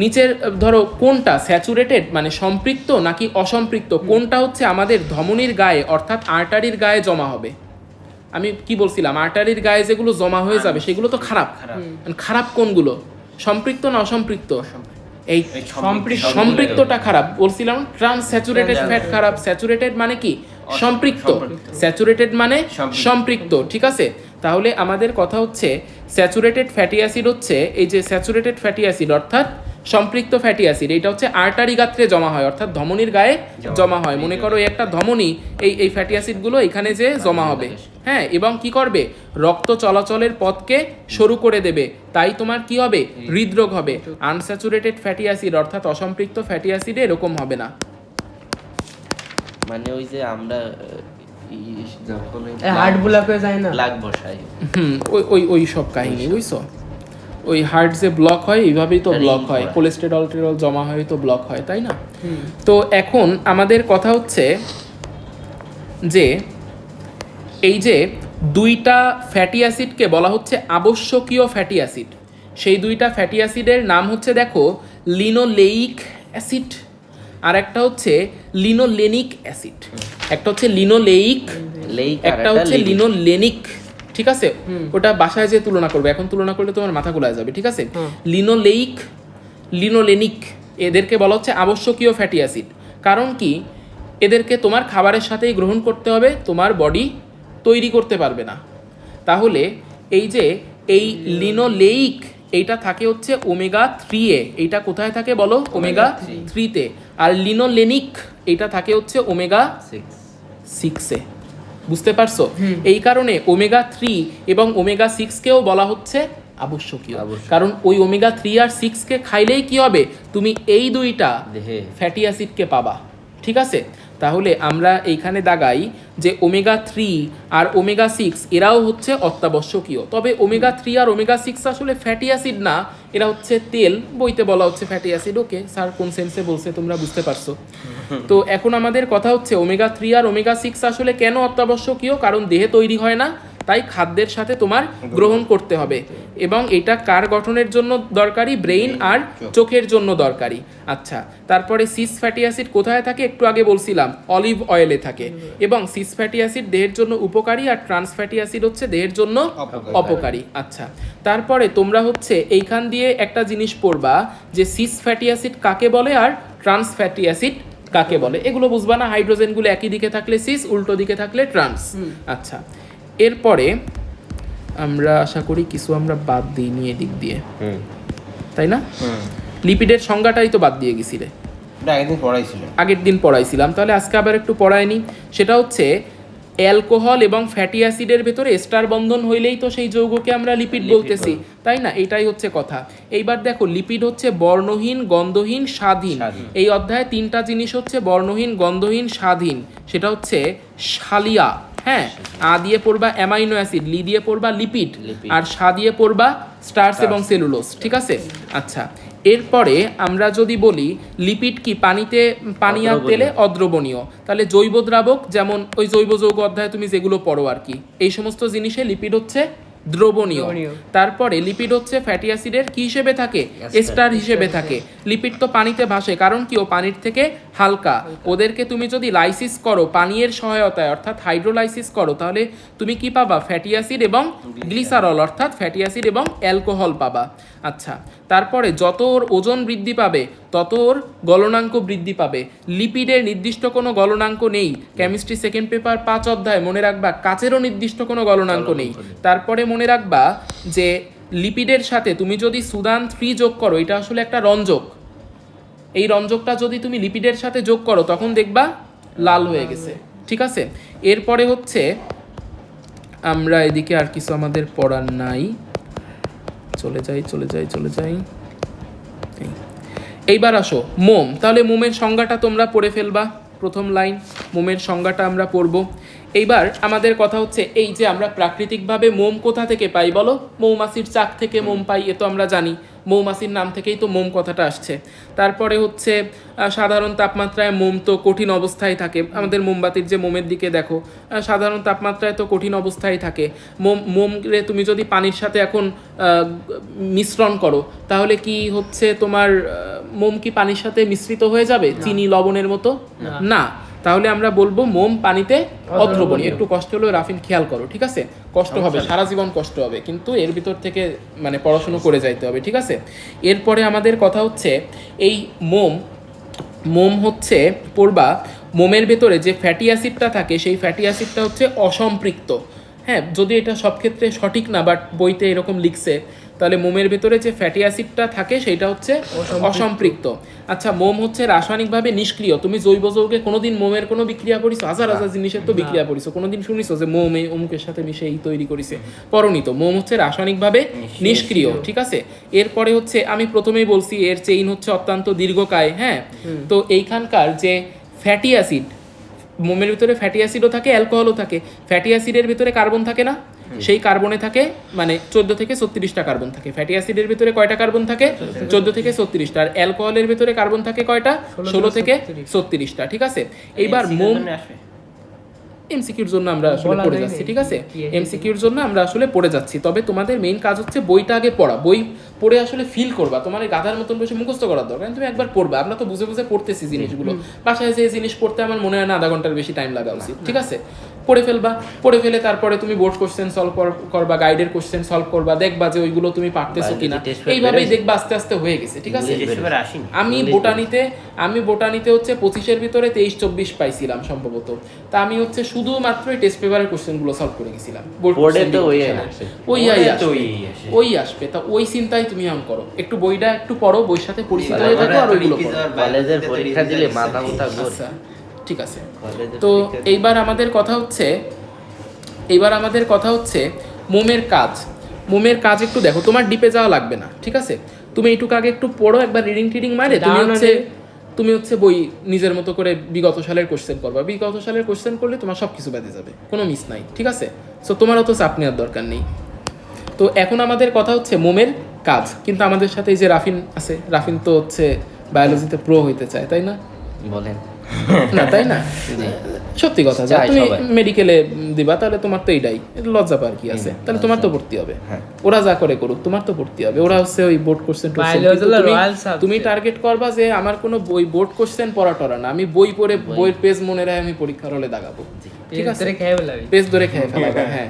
S1: নিচের ধরো কোনটা স্যাচুরেটেড মানে সম্পৃক্ত নাকি অসম্পৃক্ত, কোনটা হচ্ছে আমাদের ধমনীর গায়ে অর্থাৎ আর্টারির গায়ে জমা হবে। আমি কি বলছিলাম, আর্টারির গায়ে যেগুলো জমা হয়ে যাবে সেগুলো তো খারাপ। খারাপ কোনগুলো, সম্পৃক্ত না অসম্পৃক্ত? এই সম্পৃক্তটা খারাপ বলছিলাম। ট্রান্স স্যাচুরেটেড ফ্যাট খারাপ। স্যাচুরেটেড মানে কি? সম্পৃক্ত। স্যাচুরেটেড মানে সম্পৃক্ত, ঠিক আছে। তাহলে আমাদের কথা হচ্ছে স্যাচুরেটেড ফ্যাটি অ্যাসিড হচ্ছে এই যে স্যাচুরেটেড ফ্যাটি অ্যাসিড অর্থাৎ সম্পৃক্ত ফ্যাটি অ্যাসিড, এটা হচ্ছে আর্টারি গাত্রে জমা হয় অর্থাৎ ধমনীর গায়ে জমা হয়। মনে করো একটা ধমনী, এই ফ্যাটি অ্যাসিডগুলো এখানে যে জমা হবে, হ্যাঁ, এবং কি করবে? রক্ত চলাচলের পথকে সরু করে দেবে, তাই তোমার কি হবে? হৃদরোগ হবে। আনস্যাচুরেটেড ফ্যাটি অ্যাসিড অর্থাৎ অসম্পৃক্ত ফ্যাটি অ্যাসিডে এরকম হবে না।
S2: মানে ওই যে আমরা যখন
S3: হার্ট ব্লক হয়ে যায় না,
S2: প্লাগ বসাই,
S1: ওই সব কাহিনী বুঝছো। ওই হার্ট যে ব্লক হয় এইভাবেই তো ব্লক হয়, কোলেস্টেরল টেরল জমা হয় তো ব্লক হয়, তাই না? তো এখন আমাদের কথা হচ্ছে যে এই যে দুইটা ফ্যাটি অ্যাসিডকে বলা হচ্ছে আবশ্যকীয় ফ্যাটি অ্যাসিড। সেই দুইটা ফ্যাটি অ্যাসিডের নাম হচ্ছে দেখো লিনোলেইক অ্যাসিড আর একটা হচ্ছে লিনোলেনিক অ্যাসিড। একটা হচ্ছে লিনোলেইক, একটা হচ্ছে লিনোলেনিক, ঠিক আছে। ওটা বাসায় যে তুলনা করবে, এখন তুলনা করলে তোমার মাথা গোলায় যাবে, ঠিক আছে। লিনোলেইক, লিনোলেনিক এদেরকে বলা হচ্ছে আবশ্যকীয় ফ্যাটি অ্যাসিড। কারণ কি? এদেরকে তোমার খাবারের সাথেই গ্রহণ করতে হবে, তোমার বডি তৈরি করতে পারবে না। তাহলে এই যে এই লিনোলেইক এইটা থাকে হচ্ছে ওমেগা 3-এ, এইটা কোথায় থাকে বলো? ওমেগা 3-তে। আর লিনোলেনিক এইটা থাকে হচ্ছে ওমেগা 6-এ। বুঝতে পারছো? এই কারণে ওমেগা 3 এবং ওমেগা 6-কেও বলা হচ্ছে আবশ্যকীয়। কারণ ওই ওমেগা 3 আর 6-কে খাইলেই কি হবে? তুমি এই দুইটা ফ্যাটি অ্যাসিডকে পাবা, ঠিক আছে। তাহলে আমরা এইখানে দাগাই যে ওমেগা 3 আর ওমেগা 6 এরাও হচ্ছে অত্যাবশ্যকীয়। তবে ওমেগা 3 আর ওমেগা 6 আসলে ফ্যাটি অ্যাসিড না, এরা হচ্ছে তেল। বইতে বলা হচ্ছে ফ্যাটি অ্যাসিড। ওকে স্যার কোন সেন্সে বলছে তোমরা বুঝতে পারছো। তো এখন আমাদের কথা হচ্ছে ওমেগা 3 আর ওমেগা 6 আসলে কেন অত্যাবশ্যকীয়? কারণ দেহে তৈরি হয় না, তাই খাদ্যের সাথে তোমার গ্রহণ করতে হবে। এবং এটা কার গঠনের জন্য দরকারি? ব্রেইন আর চোখের জন্য দরকারি। আচ্ছা, তারপরে সিস ফ্যাটি অ্যাসিড কোথায় থাকে? একটু আগে বলছিলাম অলিভ অয়েলে থাকে। এবং সিস ফ্যাটি অ্যাসিড দেহের জন্য উপকারী আর ট্রান্স ফ্যাটি অ্যাসিড হচ্ছে দেহের জন্য অপকারী। আচ্ছা, তারপরে তোমরা হচ্ছে এইখান দিয়ে একটা জিনিস পড়বা যে সিস ফ্যাটি অ্যাসিড কাকে বলে আর ট্রান্স ফ্যাটি অ্যাসিড কাকে বলে। এগুলো বুঝবা না, হাইড্রোজেনগুলো একই দিকে থাকলে সিস, উল্টো দিকে থাকলে ট্রান্স। আচ্ছা, এরপরে আমরা আশা করি কিছু আমরা বাদ দিইনি এদিক দিয়ে, তাই না? লিপিডের সংজ্ঞাটাই তো বাদ দিয়ে গেছিলে, আগের দিন পড়াইছিলাম। তাহলে আজকে আবার একটু পড়ায়নি। সেটা হচ্ছে অ্যালকোহল এবং ফ্যাটি অ্যাসিডের ভেতরে এস্টার বন্ধন হইলেই তো সেই যৌগকে আমরা লিপিড বলতেছি, তাই না? এটাই হচ্ছে কথা। এইবার দেখো লিপিড হচ্ছে বর্ণহীন, গন্ধহীন, স্বাদহীন। এই অধ্যায়ে তিনটা জিনিস হচ্ছে বর্ণহীন, গন্ধহীন, স্বাদহীন। সেটা হচ্ছে সালিয়া, হ্যাঁ, আ দিয়ে পড়বা অ্যামাইনো অ্যাসিড, লি দিয়ে পড়বা লিপিড, আর সা দিয়ে পড়বা স্টার্চ এবং সেলুলোজ, ঠিক আছে। আচ্ছা, এরপরে আমরা যদি বলি লিপিড কি? পানি আর তেলে অদ্রবণীয়। তাহলে জৈব দ্রাবক, যেমন ওই জৈব যৌগ অধ্যায়ে তুমি যেগুলো পড়ো আর কি, এই সমস্ত জিনিসে লিপিড হচ্ছে দ্রবণীয়।
S3: দ্রবণীয়।
S1: তারপরে লিপিড হচ্ছে ফ্যাটি অ্যাসিডের কি হিসেবে থাকে, এস্টার হিসেবে থাকে। লিপিড তো পানিতে ভাসে, কারণ কি ও পানির থেকে হালকা। ওদেরকে তুমি যদি লাইসিস করো পানীয়ের সহায়তায় অর্থাৎ হাইড্রোলাইসিস করো, তাহলে তুমি কি পাবা, ফ্যাটি অ্যাসিড এবং গ্লিসারল অর্থাৎ ফ্যাটি অ্যাসিড এবং অ্যালকোহল পাবা। আচ্ছা, তারপরে যত ওর ওজন বৃদ্ধি পাবে তত ওর গলনাঙ্ক বৃদ্ধি পাবে। লিপিডের নির্দিষ্ট কোনো গলনাঙ্ক নেই। কেমিস্ট্রি সেকেন্ড পেপার 5 অধ্যায় মনে রাখবা, কাচেরও নির্দিষ্ট কোনো গলনাঙ্ক নেই। তারপরে মনে রাখবা যে লিপিডের সাথে তুমি যদি সুদান 3 যোগ করো, এটা আসলে একটা রঞ্জক। এই রঞ্জকটা যদি তুমি লিপিডের সাথে যোগ করো তখন দেখবা লাল হয়ে গেছে, ঠিক আছে। এরপরে হচ্ছে আমরা এদিকে আর কিছু আমাদের পড়ার নাই, চলে যাই। এইবার আসো মোম। তাহলে মোমের সংজ্ঞাটা তোমরা পড়ে ফেলবা, প্রথম লাইন মোমের সংজ্ঞাটা আমরা পড়ব। এইবার আমাদের কথা হচ্ছে এই যে আমরা প্রাকৃতিকভাবে মোম কোথা থেকে পাই বলো, মৌমাছির চাক থেকে মোম পাই, এ তো আমরা জানি। মৌমাছির নাম থেকেই তো মোম কথাটা আসছে। তারপরে হচ্ছে সাধারণ তাপমাত্রায় মোম তো কঠিন অবস্থায় থাকে। আমাদের মোমবাতির যে মোমের দিকে দেখো, সাধারণ তাপমাত্রায় তো কঠিন অবস্থায় থাকে। মোমরে তুমি যদি পানির সাথে এখন মিশ্রণ করো তাহলে কি হচ্ছে তোমার মোম কি পানির সাথে মিশ্রিত হয়ে যাবে চিনি লবণের মতো? না। তাহলে আমরা বলবো মোম পানিতে অদ্রবণীয়। একটু কষ্ট হলেও রাফিন খেয়াল করো, ঠিক আছে? কষ্ট হবে, সারা জীবন কষ্ট হবে, কিন্তু এর ভিতর থেকে মানে পড়াশুনো করে যাইতে হবে, ঠিক আছে? এরপরে আমাদের কথা হচ্ছে এই মোম হচ্ছে পড়বা, মোমের ভেতরে যে ফ্যাটি অ্যাসিডটা থাকে সেই ফ্যাটি অ্যাসিডটা হচ্ছে অসম্পৃক্ত। হ্যাঁ, যদি এটা সব ক্ষেত্রে সঠিক না, বাট বইতে এরকম লিখছে। তাহলে মোমের ভেতরে যে ফ্যাটি অ্যাসিডটা থাকে সেটা হচ্ছে অসম্পৃক্ত। আচ্ছা, মোম হচ্ছে রাসায়নিকভাবে নিষ্ক্রিয়। তুমি জৈব যৌগে কোনোদিন মোমের কোনো বিক্রিয়া করিছো? হাজার জিনিসের তো বিক্রিয়া করিছো, কোনোদিন শুনিছো যে মোম এই অমুকের সাথে মিশে এই তৈরি করিছে? পরনিত। মোম হচ্ছে রাসায়নিকভাবে নিষ্ক্রিয়, ঠিক আছে। এরপরে হচ্ছে আমি প্রথমেই বলছি এর চেইন হচ্ছে অত্যন্ত দীর্ঘকায়। হ্যাঁ, তো এইখানকার যে ফ্যাটি অ্যাসিড, মোমের ভিতরে ফ্যাটি অ্যাসিডও থাকে, অ্যালকোহলও থাকে। ফ্যাটি অ্যাসিডের ভিতরে কার্বন থাকে না, সেই কার্বনে থাকে মানে 14 থেকে 36টা কার্বন থাকে। ফ্যাটি অ্যাসিডের ভিতরে কয়টা কার্বন থাকে? 14 থেকে 36টা। আর অ্যালকোহলের ভিতরে কার্বন থাকে কয়টা? 16 থেকে 36টা, ঠিক আছে। এইবার মোম এমসিকিউর জন্য আমরা আসলে পড়ে যাচ্ছি, ঠিক আছে? এমসিকিউর জন্য আমরা আসলে পড়ে যাচ্ছি। তবে তোমাদের মেইন কাজ হচ্ছে বইটা আগে পড়া। বই পড়ে আসলে ফিল করবা, তোমার এই গাধার মতন বসে মুখস্থ করার দরকার। তুমি একবার পড়বা। আমরা তো বুঝে বুঝে পড়তেছি জিনিসগুলো। বাসায় যে জিনিস পড়তে আমার মনে হয় না আধা ঘন্টার বেশি টাইম লাগা উচিত, ঠিক আছে? পড়ে ফেলবা। পড়ে ফেলে তারপরে তুমি বোর্ড কোশ্চেন সলভ করবা, গাইডের কোশ্চেন সলভ করবা, দেখবা যে ওইগুলো তুমি পারতেছো কিনা। এইভাবেই দেখবা আস্তে আস্তে হয়ে গেছে, ঠিক আছে? আমি বোটানিতে হচ্ছে 25-এর ভিতরে 23-24 পাইছিলাম সম্ভবত। তা আমি হচ্ছে শুধুমাত্র টেস্ট পেপারের কোশ্চেনগুলো সলভ করে গেছিলাম। ওই আসবে। তা ওই চিন্তাই তুমি এখন করো। একটু বইটা একটু পড়ো, বইয়ের সাথে পরিচিত হয়ে থাকো, আর ওইগুলো পড়ো।
S2: কলেজের পরীক্ষা দিলে মাথা মুথা ঘোরে।
S1: আচ্ছা, ঠিক আছে। তো এইবার আমাদের কথা হচ্ছে মোমের কাজ একটু দেখো। তোমার ডিপে যাওয়া লাগবে না, ঠিক আছে? তুমি এইটুকু আগে একটু পড়ো, একবার রিডিং মারে তুমি হচ্ছে বই নিজের মতো করে বিগত সালের কোশ্চেন করবা। বিগত সালের কোশ্চেন করলে তোমার সব কিছু বেঁধে যাবে, কোনো মিস নাই, ঠিক আছে? সো তোমার অত চাপ নেওয়ার দরকার নেই। তো এখন আমাদের কথা হচ্ছে মোমের কাজ। কিন্তু আমাদের সাথে এই যে রাফিন আছে, রাফিন তো হচ্ছে বায়োলজিতে প্রো হইতে চায়, তাই না?
S2: বলেন
S1: না, তাই না? সত্যি কথা, যা তুমি মেডিকেলে দিবা তাহলে তোমার তো এইটাই লজ্জা পার কি আছে? তাহলে তোমার তো ভর্তি হবে। ওরা যা করে করুক, তোমার তো ভর্তি হবে। ওরা হচ্ছে ওই বোর্ড কোশ্চেন, তুমি টার্গেট করবা যে আমার কোনো বই বোর্ড কোশ্চেন পড়া টরা না, আমি বই পড়ে বইয়ের পেজ মনে রাখে আমি পরীক্ষার হলে দাগাবো, ঠিক আছে? পেজ ধরে খেয়ে ফেলাবো। হ্যাঁ,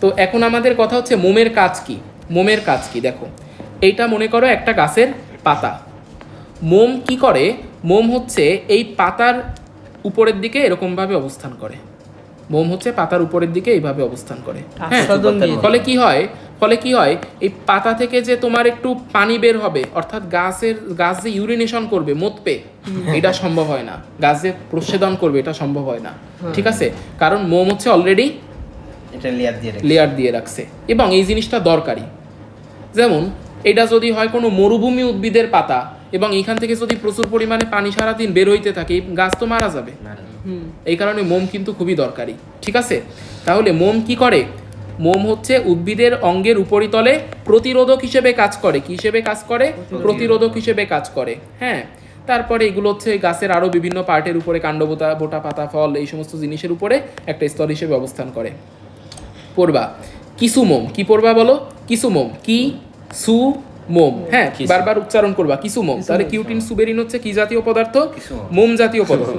S1: তো এখন আমাদের কথা হচ্ছে মোমের কাজ কি দেখো। এইটা মনে করো একটা গাছের পাতা। মোম কি করে? মোম হচ্ছে এই পাতার উপরের দিকে এরকম ভাবে অবস্থান করে। মোম হচ্ছে পাতার উপরের দিকে এইভাবে অবস্থান করে। হ্যাঁ, ফলে কি হয় এই পাতা থেকে যে তোমার একটু পানি বের হবে, অর্থাৎ গাছ যে ইউরিনেশন করবে মুতবে, এটা সম্ভব হয় না। গাছ যে প্রচ্ছেদন করবে এটা সম্ভব হয় না, ঠিক আছে? কারণ মোম হচ্ছে অলরেডি
S2: এটা
S1: লেয়ার দিয়ে রাখছে, এবং এই জিনিসটা দরকারি। যেমন এটা যদি হয় কোনো মরুভূমি উদ্ভিদের পাতা, এবং এইখান থেকে যদি প্রচুর পরিমাণে পানি সারাদিন বের হইতে থাকে, গাছ তো মারা যাবে। এই কারণে মোম কিন্তু খুবই দরকারি, ঠিক আছে? তাহলে মোম কি করে? মোম হচ্ছে উদ্ভিদের অঙ্গের উপরিতলে প্রতিরোধক হিসেবে কাজ করে। কি হিসেবে কাজ করে? প্রতিরোধক হিসেবে কাজ করে। হ্যাঁ, তারপরে এগুলো হচ্ছে গাছের আরও বিভিন্ন পার্টের উপরে, কাণ্ডবোটা, বোটা, পাতা, ফল, এই সমস্ত জিনিসের উপরে একটা স্তর হিসেবে অবস্থান করে। পড়বা কিসুমোম, কি পড়বা বলো? কিসুমোম, কি সু মোম, হ্যাঁ বারবার উচ্চারণ করবা কিসুমোম। তাহলে কিউটিন সুবেরিন হচ্ছে কি জাতীয় পদার্থ? মোম জাতীয় পদার্থ।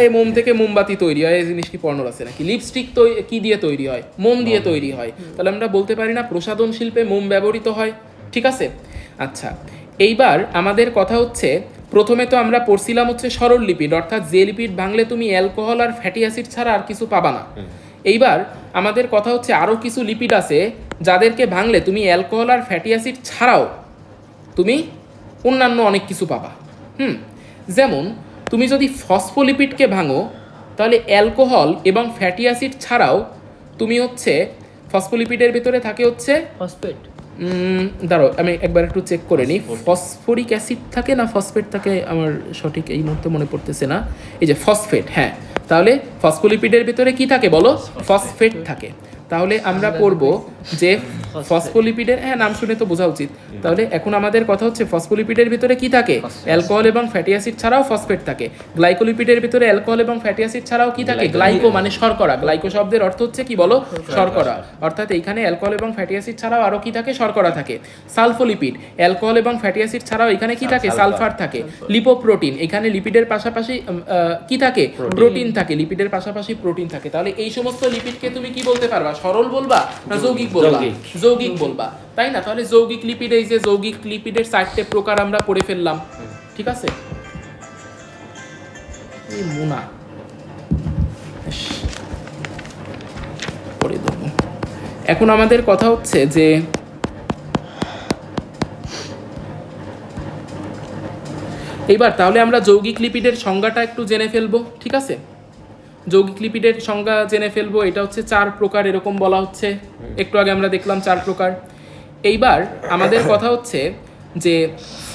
S1: এই মোম থেকে মোমবাতি তৈরি হয়, এই জিনিস কি পড়ানোর আছে নাকি? লিপস্টিক তো কি দিয়ে তৈরি হয়? মোম দিয়ে তৈরি হয়। তাহলে আমরা বলতে পারি না প্রসাধন শিল্পে মোম ব্যবহৃত হয়? ঠিক আছে, আচ্ছা এইবার আমাদের কথা হচ্ছে, প্রথমে তো আমরা পড়ছিলাম হচ্ছে সরল লিপিড, অর্থাৎ যে লিপিড ভাঙলে তুমি অ্যালকোহল আর ফ্যাটি অ্যাসিড ছাড়া আর কিছু পাবা না। এইবার আমাদের কথা হচ্ছে আরও কিছু লিপিড আছে যাদেরকে ভাঙলে তুমি অ্যালকোহল আর ফ্যাটি অ্যাসিড ছাড়াও তুমি অন্যান্য অনেক কিছু পাবা। যেমন তুমি যদি ফসফোলিপিডকে ভাঙো তাহলে অ্যালকোহল এবং ফ্যাটি অ্যাসিড ছাড়াও তুমি হচ্ছে ফসফোলিপিডের ভিতরে থাকে হচ্ছে
S3: ফসফেট।
S1: দাঁড়াও আমি একবার একটু চেক করে নিই, ফসফরিক অ্যাসিড থাকে না ফসফেট থাকে, আমার সঠিক এই মুহূর্তে মনে পড়তেছে না। এই যে ফসফেট, হ্যাঁ তাহলে ফসফোলিপিডের ভিতরে কি থাকে বলো? ফসফেট থাকে। তাহলে আমরা পড়ব যে ফসফোলিপিডের, হ্যাঁ নাম শুনে তো বোঝা উচিত। তাহলে এখন আমাদের কথা হচ্ছে ফসফোলিপিডের ভিতরে কি থাকে? অ্যালকোহল এবং ফ্যাটি অ্যাসিড ছাড়াও ফসফেট থাকে। গ্লাইকোলিপিডের ভিতরে অ্যালকোহল এবং ফ্যাটি অ্যাসিড ছাড়াও কি থাকে? গ্লাইকো মানে শর্করা, গ্লাইকো শব্দের অর্থ হচ্ছে কি বলো? শর্করা। অর্থাৎ এইখানে অ্যালকোহল এবং ফ্যাটি অ্যাসিড ছাড়াও আরও কি থাকে? শর্করা থাকে। সালফোলিপিড, অ্যালকোহল এবং ফ্যাটি অ্যাসিড ছাড়াও এখানে কি থাকে? সালফার থাকে। লিপোপ্রোটিন, এখানে লিপিডের পাশাপাশি কি থাকে? প্রোটিন থাকে। লিপিডের পাশাপাশি প্রোটিন থাকে। তাহলে এই সমস্ত লিপিডকে তুমি কি বলতে পারবা? সরল বলবা না যৌগিক বলবা? যৌগিক বলবা, তাই না? তাহলে যৌগিক লিপিড, এই যে যৌগিক লিপিডের 4টে প্রকার আমরা পড়ে ফেললাম, ঠিক আছে? এই মুনা পড়ে দেব। এখন আমাদের কথা হচ্ছে যে এইবার তাহলে আমরা যৌগিক লিপিডের সংজ্ঞাটা একটু জেনে ফেলবো, ঠিক আছে? যৌগিক লিপিডের সংজ্ঞা জেনে ফেলবো। এটা হচ্ছে 4 প্রকার এরকম বলা হচ্ছে, একটু আগে আমরা দেখলাম 4 প্রকার। এইবার আমাদের কথা হচ্ছে যে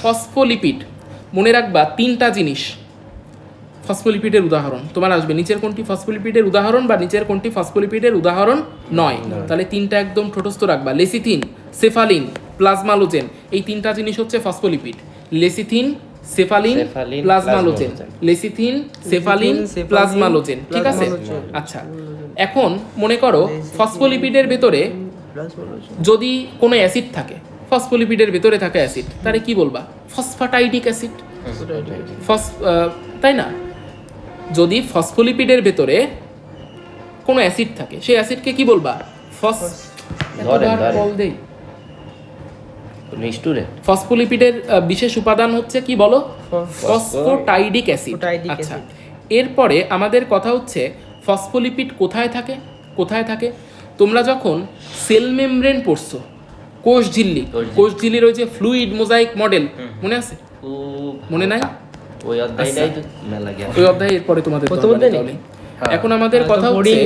S1: ফসফোলিপিড, মনে রাখবা 3টা জিনিস ফসফোলিপিডের উদাহরণ তোমার আসবে, নিচের কোনটি ফসফোলিপিডের উদাহরণ বা নিচের কোনটি ফসফোলিপিডের উদাহরণ নয়। তাহলে 3টা একদম ঠোঁটস্থ রাখবা, লেসিথিন, সেফালিন, প্লাজমালোজেন, এই 3টা জিনিস হচ্ছে ফসফোলিপিড। লেসিথিন, সেফালিন, প্লাজমালোজেন, লেসিথিন, সেফালিন, প্লাজমালোজেন, ঠিক আছে? আচ্ছা এখন মনে করো ফসফোলিপিডের ভেতরে যদি কোনো অ্যাসিড থাকে, ফসফোলিপিডের ভেতরে থাকে অ্যাসিড, তাহলে কি বলবা? ফসফাটাইডিক অ্যাসিড, তাই না? যদি ফসফোলিপিডের ভেতরে কোনো অ্যাসিড থাকে, সেই অ্যাসিডকে কি বলবা? ফসফোলিপিডের বিশেষ উপাদান হচ্ছে কি বলো? ফসফোটাইডিক অ্যাসিড। আচ্ছা এরপরে আমাদের কথা হচ্ছে ফসফোলিপিড কোথায় থাকে? কোথায় থাকে? তোমরা যখন সেল মেমব্রেন পড়ছো, কোষ ঝিল্লি, কোষ ঝিল্লির ওই যে ফ্লুইড মোজাইক মডেল মনে আছে? মনে নাই?
S2: ওই অধ্যায়টাই তো মেলা গেল।
S1: ওই অধ্যায় এরপরে তোমাদের তাহলে এখন আমাদের কথা হচ্ছে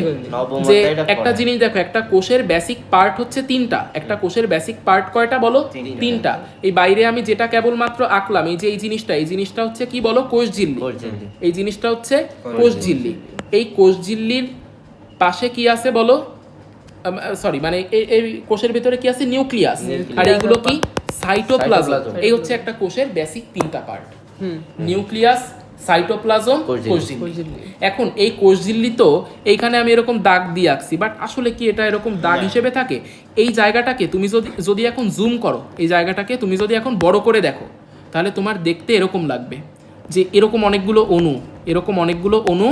S1: যে একটা জিনিস দেখো, একটা কোষের বেসিক পার্ট হচ্ছে 3টা। একটা কোষের বেসিক পার্ট কয়টা বলো? 3টা। এই বাইরে আমি যেটা কেবলমাত্র আঁকলাম, এই যে এই জিনিসটা হচ্ছে কি বলো? কোষ ঝিল্লি। এই জিনিসটা হচ্ছে কোষ ঝিল্লি। এই কোষ ঝিল্লির পাশে কি আছে বলো? সরি মানে এই কোষের ভিতরে কি আছে? নিউক্লিয়াস। আর এইগুলো কি? সাইটোপ্লাজম। এই হচ্ছে একটা কোষের বেসিক 3টা পার্ট, নিউক্লিয়াস, সাইটোপ্লাজম, কোষঝিল্লি। এখন এই কোষঝিল্লি তো এইখানে আমি এরকম দাগ দিয়ে আঁকছি, বাট আসলে কি এটা এরকম দাগ হিসেবে থাকে? এই জায়গাটাকে তুমি যদি এখন জুম করো, এই জায়গাটাকে তুমি যদি এখন বড় করে দেখো, তাহলে তোমার দেখতে এরকম লাগবে যে এরকম অনেকগুলো অণু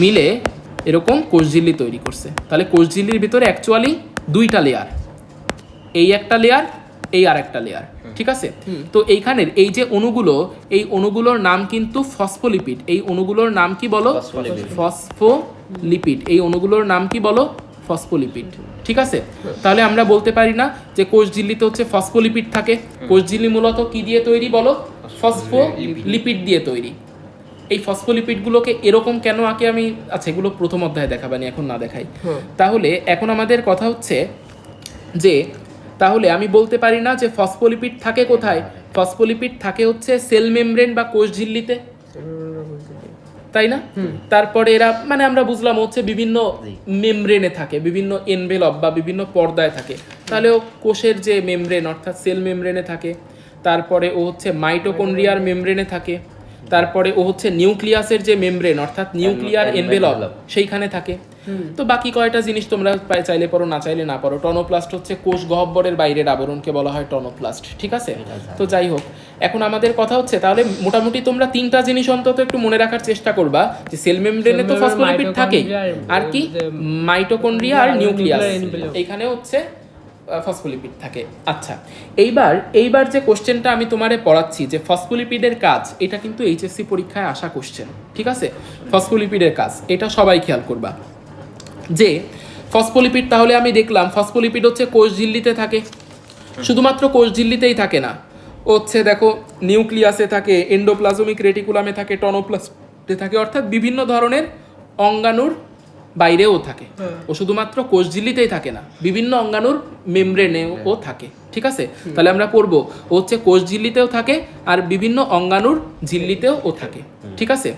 S1: মিলে এরকম কোষঝিল্লি তৈরি করছে। তাহলে কোষঝিল্লির ভিতরে অ্যাকচুয়ালি 2টা লেয়ার, এই একটা লেয়ার, এই আর একটা লেয়ার, ঠিক আছে? তো এইখানের এই যে অণুগুলো, এই অণুগুলোর নাম কিন্তু ফসফোলিপিড। এই অণুগুলোর নাম কি বলো? ফসফোলিপিড। এই অণুগুলোর নাম কি বলো? ফসফোলিপিড, ঠিক আছে? তাহলে আমরা বলতে পারি না যে কোষঝিল্লিতে হচ্ছে ফসফোলিপিড থাকে। কোষঝিল্লি মূলত কি দিয়ে তৈরি বলো? ফসফোলিপিড দিয়ে তৈরি। এই ফসফোলিপিডগুলোকে এরকম কেন আঁকে আমি, আচ্ছা এগুলো প্রথম অধ্যায়ে দেখাবানি, এখন না দেখাই। তাহলে এখন আমাদের কথা হচ্ছে যে তাহলে আমি বলতে পারি না যে ফসফোলিপিড থাকে কোথায়? ফসফোলিপিড থাকে হচ্ছে সেল মেমব্রেন বা কোষ ঝিল্লিতে, তাই না? তারপরে এরা মানে আমরা বুঝলাম হচ্ছে বিভিন্ন মেমব্রেনে থাকে, বিভিন্ন এনভেলপ বা বিভিন্ন পর্দায় থাকে। তাহলে ও কোষের যে মেমব্রেন অর্থাৎ সেল মেমব্রেনে থাকে। তারপরে ও হচ্ছে মাইটোকন্ড্রিয়ার মেমব্রেনে থাকে। তারপরে ও হচ্ছে নিউক্লিয়াসের যে মেমব্রেন অর্থাৎ নিউক্লিয়ার এনভেলপ সেইখানে থাকে। তো বাকি কয়টা জিনিস তোমরা চাইলে পড়ো, না চাইলে না পড়ো। টনোপ্লাস্ট হচ্ছে কোষ গহ্বরের বাইরের আবরণকে বলা হয় টনোপ্লাস্ট, ঠিক আছে? তো যাই হোক, এখন আমাদের কথা হচ্ছে তাহলে মোটামুটি তোমরা তিনটা জিনিস অন্তত একটু মনে রাখার চেষ্টা করবা যে সেল মেমব্রেনে তো ফসফোলিপিড থাকে, আর কি মাইটোকন্ড্রিয়া আর নিউক্লিয়াস, এইখানে হচ্ছে ফসফোলিপিড থাকে। আচ্ছা, এইবার যে কোশ্চেনটা আমি তোমারে পড়াচ্ছি যে ফসফোলিপিডের কাজ, এটা কিন্তু এইচএসসি পরীক্ষায় আসা কোশ্চেন, ঠিক আছে? ফসফোলিপিডের কাজ এটা সবাই খেয়াল করবা যে ফসফোলিপিড, তাহলে আমি দেখলাম ফসফোলিপিড হচ্ছে কোষ ঝিল্লিতে থাকে। শুধুমাত্র কোষ ঝিল্লিতেই থাকে না, ও হচ্ছে দেখো নিউক্লিয়াসে থাকে, এন্ডোপ্লাজমিক রেটিকুলামে থাকে, টনোপ্লাস্টে থাকে, অর্থাৎ বিভিন্ন ধরনের অঙ্গাণুর বাইরেও থাকে। ও শুধুমাত্র কোষ ঝিল্লিতেই থাকে না, বিভিন্ন অঙ্গাণুর মেমব্রেনেও ও থাকে, ঠিক আছে? তাহলে আমরা পড়বো ও হচ্ছে কোষ ঝিল্লিতেও থাকে আর বিভিন্ন অঙ্গাণুর ঝিল্লিতেও ও থাকে, ঠিক আছে?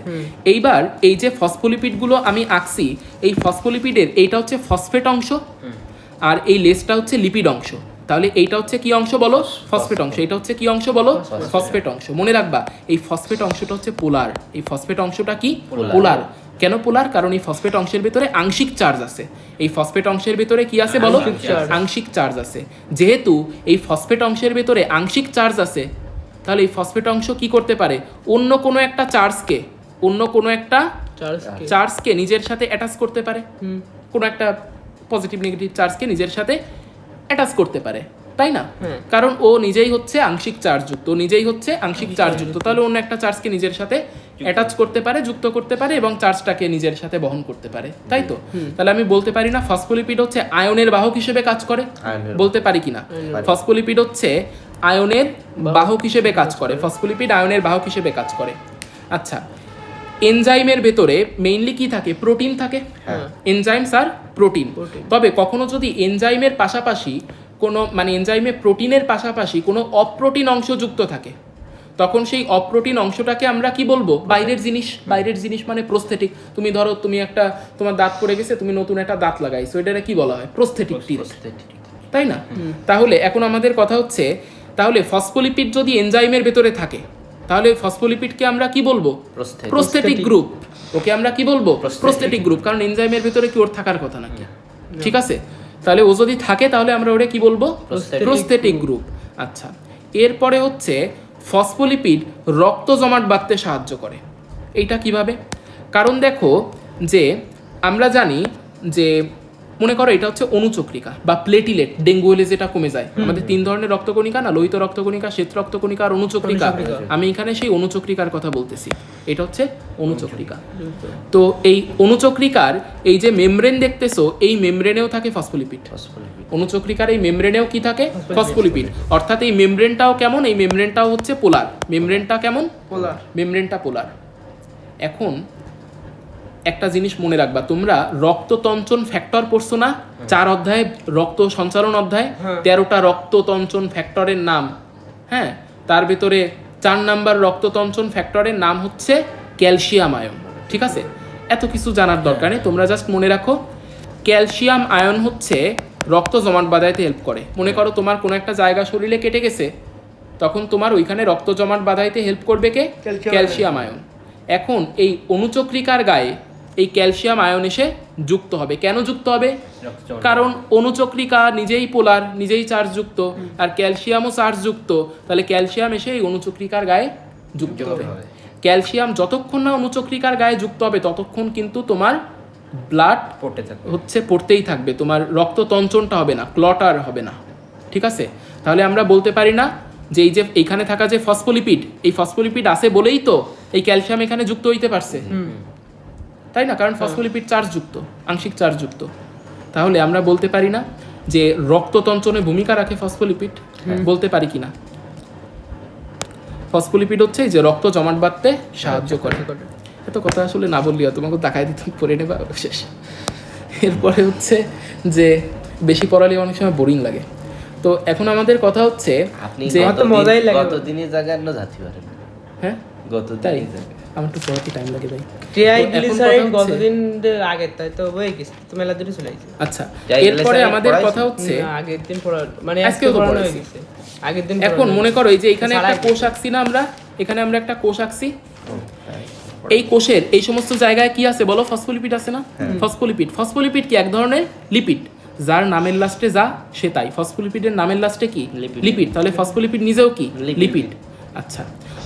S1: এইবার এই যে ফসফোলিপিডগুলো আমি আঁকছি, এই ফসফোলিপিডের এইটা হচ্ছে ফসফেট অংশ আর এই লেজটা হচ্ছে লিপিড অংশ। তাহলে এইটা হচ্ছে কি অংশ বলো? ফসফেট অংশ। এটা হচ্ছে কি অংশ বলো? ফসফেট অংশ। মনে রাখবা এই ফসফেট অংশটা হচ্ছে পোলার। এই ফসফেট অংশটা কি? পোলার। কেন পোলার? কারণ এই ফসফেট অংশের ভিতরে আংশিক চার্জ আছে। এই ফসফেট অংশের ভিতরে কি আছে বলো? আংশিক চার্জ আছে। যেহেতু এই ফসফেট অংশের ভিতরে আংশিক চার্জ আছে, তাহলে এই ফসফেট অংশ কি করতে পারে? অন্য কোনো একটা চার্জকে নিজের সাথে অ্যাটাচ করতে পারে, কোনো একটা পজিটিভ নেগেটিভ চার্জকে নিজের সাথে অ্যাটাচ করতে পারে, তাই না? কারণ ও নিজেই হচ্ছে আংশিক চার্জযুক্ত, তাহলে অন্য একটা চার্জকে নিজের সাথে অ্যাটাচ করতে পারে, যুক্ত করতে পারে এবং চার্জটাকে নিজের সাথে বহন করতে পারে, তাই তো? তাহলে আমি বলতে পারি না ফসফোলিপিড হচ্ছে আয়নের বাহক হিসেবে কাজ করে? বলতে পারি কিনা? ফসফোলিপিড হচ্ছে আয়নের বাহক হিসেবে কাজ করে। ফসফোলিপিড আয়নের বাহক হিসেবে কাজ করে। আচ্ছা, এনজাইমের ভেতরে মেইনলি কি থাকে? প্রোটিন থাকে। এনজাইমস আর প্রোটিন। তবে কখনো যদি এনজাইমের পাশাপাশি কোনো এনজাইমে প্রোটিনের পাশাপাশি কোনো অপ্রোটিন অংশ যুক্ত থাকে, তখন সেই অপ্রোটিন অংশটাকে আমরা কি বলবো? বাইরের জিনিস মানে প্রস্থেটিক। তুমি ধরো তোমার দাঁত পড়ে গেছে, তুমি নতুন একটা দাঁত লাগাইছো, এটাকে কি বলা হয়? প্রস্থেটিক টিথ, তাই না? তাহলে এখন আমাদের কথা হচ্ছে, তাহলে ফসফোলিপিড যদি এনজাইমের ভেতরে থাকে, তাহলে ফসফোলিপিডকে আমরা কি বলবো? Prosthetic group. ওকে আমরা কি বলবো? Prosthetic group. কারণ এনজাইমের ভেতরে কি ওর থাকার কথা নাকি? ঠিক আছে, তাহলে ও যদি থাকে তাহলে আমরা ওরে কি বলবো? Prosthetic group. আচ্ছা, এরপরে হচ্ছে ফসফোলিপিড রক্ত জমাট বাঁধতে সাহায্য করে। এইটা কিভাবে? কারণ দেখো যে আমরা জানি যে মনে করো এটা হচ্ছে অনুচক্রিকা বা প্লেটিলেট, ডেঙ্গু হলে যেটা কমে যায়। আমাদের 3 ধরনের রক্তকণিকা না, লোহিত রক্তকণিকা, শ্বেত রক্তকণিকা আর অনুচক্রিকা। আমি এখানে সেই অনুচক্রিকার কথা বলতেছি। এটা হচ্ছে অনুচক্রিকা। তো এই অনুচক্রিকার এই যে মেমব্রেন দেখতেছো, এই মেমব্রেনেও থাকে ফসফোলিপিড। অনুচক্রিকার এই মেমব্রেনেও কি থাকে? ফসফোলিপিড। অর্থাৎ এই মেমব্রেনটাও কেমন? এই মেমব্রেনটাও হচ্ছে পোলার। মেমব্রেনটা কেমন? পোলার। মেমব্রেনটা পোলার। এখন একটা জিনিস মনে রাখবা, তোমরা রক্ততঞ্চন ফ্যাক্টর পড়ছো না? 4 অধ্যায়ে রক্ত সঞ্চালন অধ্যায়, 13টা রক্ততঞ্চন ফ্যাক্টরের নাম। হ্যাঁ, তার ভিতরে 4 নাম্বার রক্ততঞ্চন ফ্যাক্টরের নাম হচ্ছে ক্যালসিয়াম আয়ন, ঠিক আছে? এত কিছু জানার দরকার নেই, তোমরা জাস্ট মনে রাখো ক্যালসিয়াম আয়ন হচ্ছে রক্ত জমাট বাঁধাইতে হেল্প করে। মনে করো তোমার কোনো একটা জায়গা শরীরে কেটে গেছে, তখন তোমার ওইখানে রক্ত জমাট বাঁধাইতে হেল্প করবে কে? Calcium ion. এখন এই অনুচক্রিকার গায়ে এই ক্যালসিয়াম আয়ন এসে যুক্ত হবে। কেন যুক্ত হবে? কারণ অনুচক্রিকা নিজেই পোলার, নিজেই চার্জযুক্ত, আর ক্যালসিয়ামও চার্জযুক্ত। তাহলে ক্যালসিয়াম এসে এই অনুচক্রিকার গায়ে যুক্ত হবে। ক্যালসিয়াম যতক্ষণ না অনুচক্রিকার গায়ে যুক্ত হবে ততক্ষণ কিন্তু তোমার ব্লাড পড়তেই থাকবে, তোমার রক্ততঞ্চনটা হবে না, ক্লটার হবে না, ঠিক আছে? তাহলে আমরা বলতে পারি না যে এই যে এইখানে থাকা যে ফসফোলিপিড, এই ফসফোলিপিড আছে বলেই তো এই ক্যালসিয়াম এখানে যুক্ত হইতে পারছে, তাই না? কারণ ফসফোলিপিড চার্জযুক্ত, আংশিক চার্জযুক্ত। তাহলে আমরা বলতে পারি না যে রক্ততঞ্চনে ভূমিকা রাখে ফসফোলিপিড? বলতে পারি কিনা? ফসফোলিপিড হচ্ছে যে রক্ত জমাট বাঁধতে সাহায্য করে। এত কথা আসলে না বললিও, তোমাকে দেখাই দিতাম, পড়ে নেবা শেষ। এরপরে হচ্ছে যে বেশি পড়ালে অনেক সময় বোরিং লাগে। তো এখন আমাদের কথা হচ্ছে যে
S2: গতদিনের জায়গায় না যাতে পারেন।
S1: হ্যাঁ,
S2: তাই
S1: আমার একটু পড়াতে টাইম লাগে ভাই।
S3: গতদিন আগে তাই তো হয়ে গেছে, তো মেলা দিনই চলে গেছে।
S1: আচ্ছা, এরপরে আমাদের কথা হচ্ছে
S3: আগের দিন আজকে পড়ানো হয়ে গেছে, আগের দিন।
S1: এখন মনে করো এই যে এখানে একটা কোষ আঁকছি না আমরা, এখানে আমরা একটা কোষ আঁকছি, এই কোষের এই সমস্ত জায়গায় কি আছে বলো? ফসফোলিপিড আছে না? ফসফোলিপিড কি এক ধরনের লিপিড, যার নামের লাস্টে যা সে তাই। ফসফোলিপিডের নামের লাস্টে কি? লিপিড। তাহলে ফসফোলিপিড নিজেও কি? লিপিড। আচ্ছা,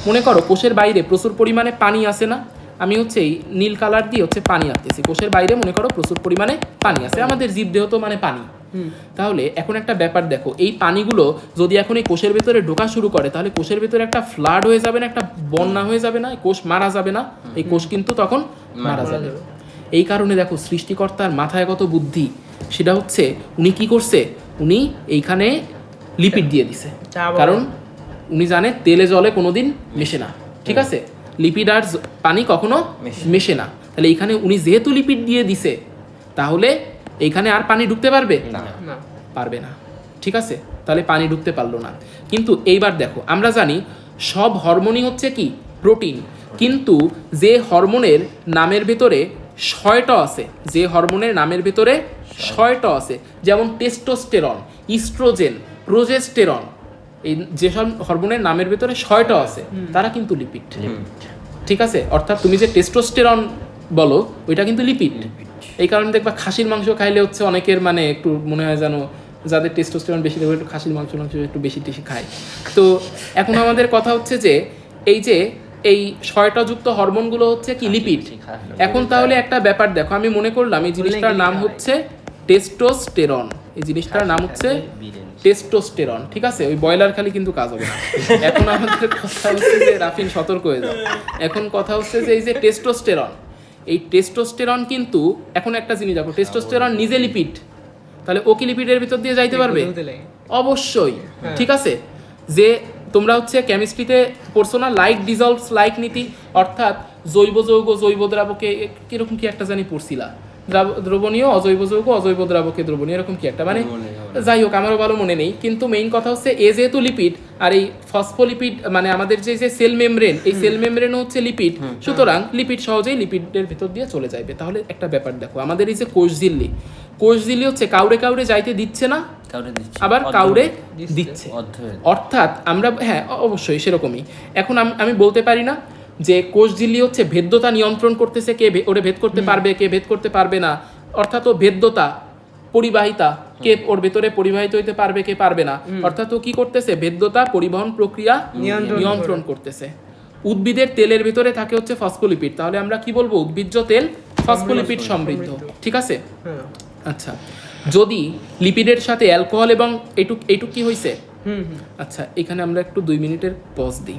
S1: মনে করো কোষের বাইরে প্রচুর পরিমাণে পানি আছে না? আমি হচ্ছে এই নীল কালার দিয়ে হচ্ছে পানি আঁকতেছি। কোষের বাইরে মনে করো প্রচুর পরিমাণে পানি আছে, আমাদের জীবদেহ তো মানে পানি। তাহলে এখন একটা ব্যাপার দেখো, এই পানিগুলো যদি এখন এই কোষের ভেতরে ঢোকা শুরু করে, তাহলে কোষের ভেতরে একটা ফ্লাড হয়ে যাবে না, একটা বন্যা হয়ে যাবে না? কোষ মারা যাবে না? এই কোষ কিন্তু তখন মারা যাবে। এই কারণে দেখো সৃষ্টিকর্তার মাথায় কত বুদ্ধি, সেটা হচ্ছে উনি কি করছে, উনি এইখানে লিপিড দিয়ে দিছে। কারণ উনি জানে তেলে জলে কোনোদিন মেশে না, ঠিক আছে? লিপিড আর পানি কখনো মেশে না। তাহলে এইখানে উনি যেহেতু লিপিড দিয়ে দিছে, তাহলে এইখানে আর পানি ঢুকতে পারবে
S3: না,
S1: পারবে না, ঠিক আছে? তাহলে পানি ঢুকতে পারলো না। কিন্তু এইবার দেখো, আমরা জানি সব হরমোনই হচ্ছে কি? প্রোটিন। কিন্তু যে হরমোনের নামের ভেতরে 6টা আছে, যে হরমোনের নামের ভেতরে 6টা আছে, যেমন টেস্টোস্টেরন, ইস্ট্রোজেন, প্রোজেস্টেরন, এই যেসব হরমোনের নামের ভেতরে 6টা আছে, তারা কিন্তু লিপিড, ঠিক আছে? অর্থাৎ তুমি যে টেস্টোস্টেরন বলো, ওইটা কিন্তু লিপিড। এই কারণে দেখবা খাসির মাংস খাইলে হচ্ছে অনেকের মানে একটু মনে হয় যেন যাদের টেস্টোস্টেরন বেশি দেবে একটু খাসির মাংস একটু বেশি টেশি খায়। তো এখন আমাদের কথা হচ্ছে যে এই 6টা যুক্ত হরমোনগুলো হচ্ছে কি? লিপিড। এখন তাহলে একটা ব্যাপার দেখো, আমি মনে করলাম এই জিনিসটার নাম হচ্ছে টেস্টোস্টেরন। এই জিনিসটার নাম হচ্ছে টেস্টোস্টেরন, ঠিক আছে? ওই বয়লার খালি কিন্তু কাজ হবে না। এখন আমাদের কথা হচ্ছে যে রাফিন সতর্ক হয়ে যাও। এখন কথা হচ্ছে যে এই যে টেস্টোস্টেরন, এই টেস্টোস্টেরন কিন্তু এখন একটা জিনিস দেখো, টেস্টোস্টেরন নিজে লিপিড, তাহলে ও কি লিপিডের ভিতর দিয়ে যাইতে পারবে? অবশ্যই, ঠিক আছে? যে তোমরা হচ্ছে কেমিস্ট্রিতে পড়ছো না, লাইক ডিজলভস লাইক নীতি, অর্থাৎ জৈব যৌগ জৈব দ্রাবকে কিরকম কি একটা জানি পড়ছিলা, দ্রবণীয় অজৈব যৌগ অজৈব দ্রাবকে দ্রবণীয়, এরকম কি একটা, মানে যাই হোক আমারও ভালো মনে নেই। কিন্তু মেইন কথা হচ্ছে এ যেহেতু লিপিড, আর এই ফসফোলিপিড মানে আমাদের যে সেল মেমব্রেন, এই সেল মেমব্রেনও হচ্ছে লিপিড, সুতরাং লিপিড সহজেই লিপিডের ভিতর দিয়ে চলে যাবে। তাহলে একটা ব্যাপার দেখো, আমাদের এই যে কোষঝিল্লি হচ্ছে কাউরে কাউরে যাইতে দিচ্ছে না, আবার কাউরে দিচ্ছে। অর্থাৎ আমরা, হ্যাঁ অবশ্যই সেরকমই। এখন আমি বলতে পারি না যে কোষঝিল্লি হচ্ছে ভেদ্যতা নিয়ন্ত্রণ করতেছে, কে ওরে ভেদ করতে পারবে, কে ভেদ করতে পারবে না। অর্থাৎ ও ভেদ্যতা, পরিবাহিতা, কে ওর ভেতরে পরিবাহিত হইতে পারবে, কে পারবে না। অর্থাৎ ও কি করতেছে? ভেদ্যতা পরিবহন প্রক্রিয়া নিয়ন্ত্রণ করতেছে। উদ্ভিদের তেলের ভিতরে থাকে হচ্ছে ফসফোলিপিড, তাহলে আমরা কি বলবো? উদ্ভিজ্জ তেল ফসফোলিপিড সমৃদ্ধ, ঠিক আছে? আচ্ছা, যদি লিপিডের সাথে অ্যালকোহল এবং এইটুক কি হয়েছে? আচ্ছা, এখানে আমরা একটু 2 মিনিটের পজ দিই।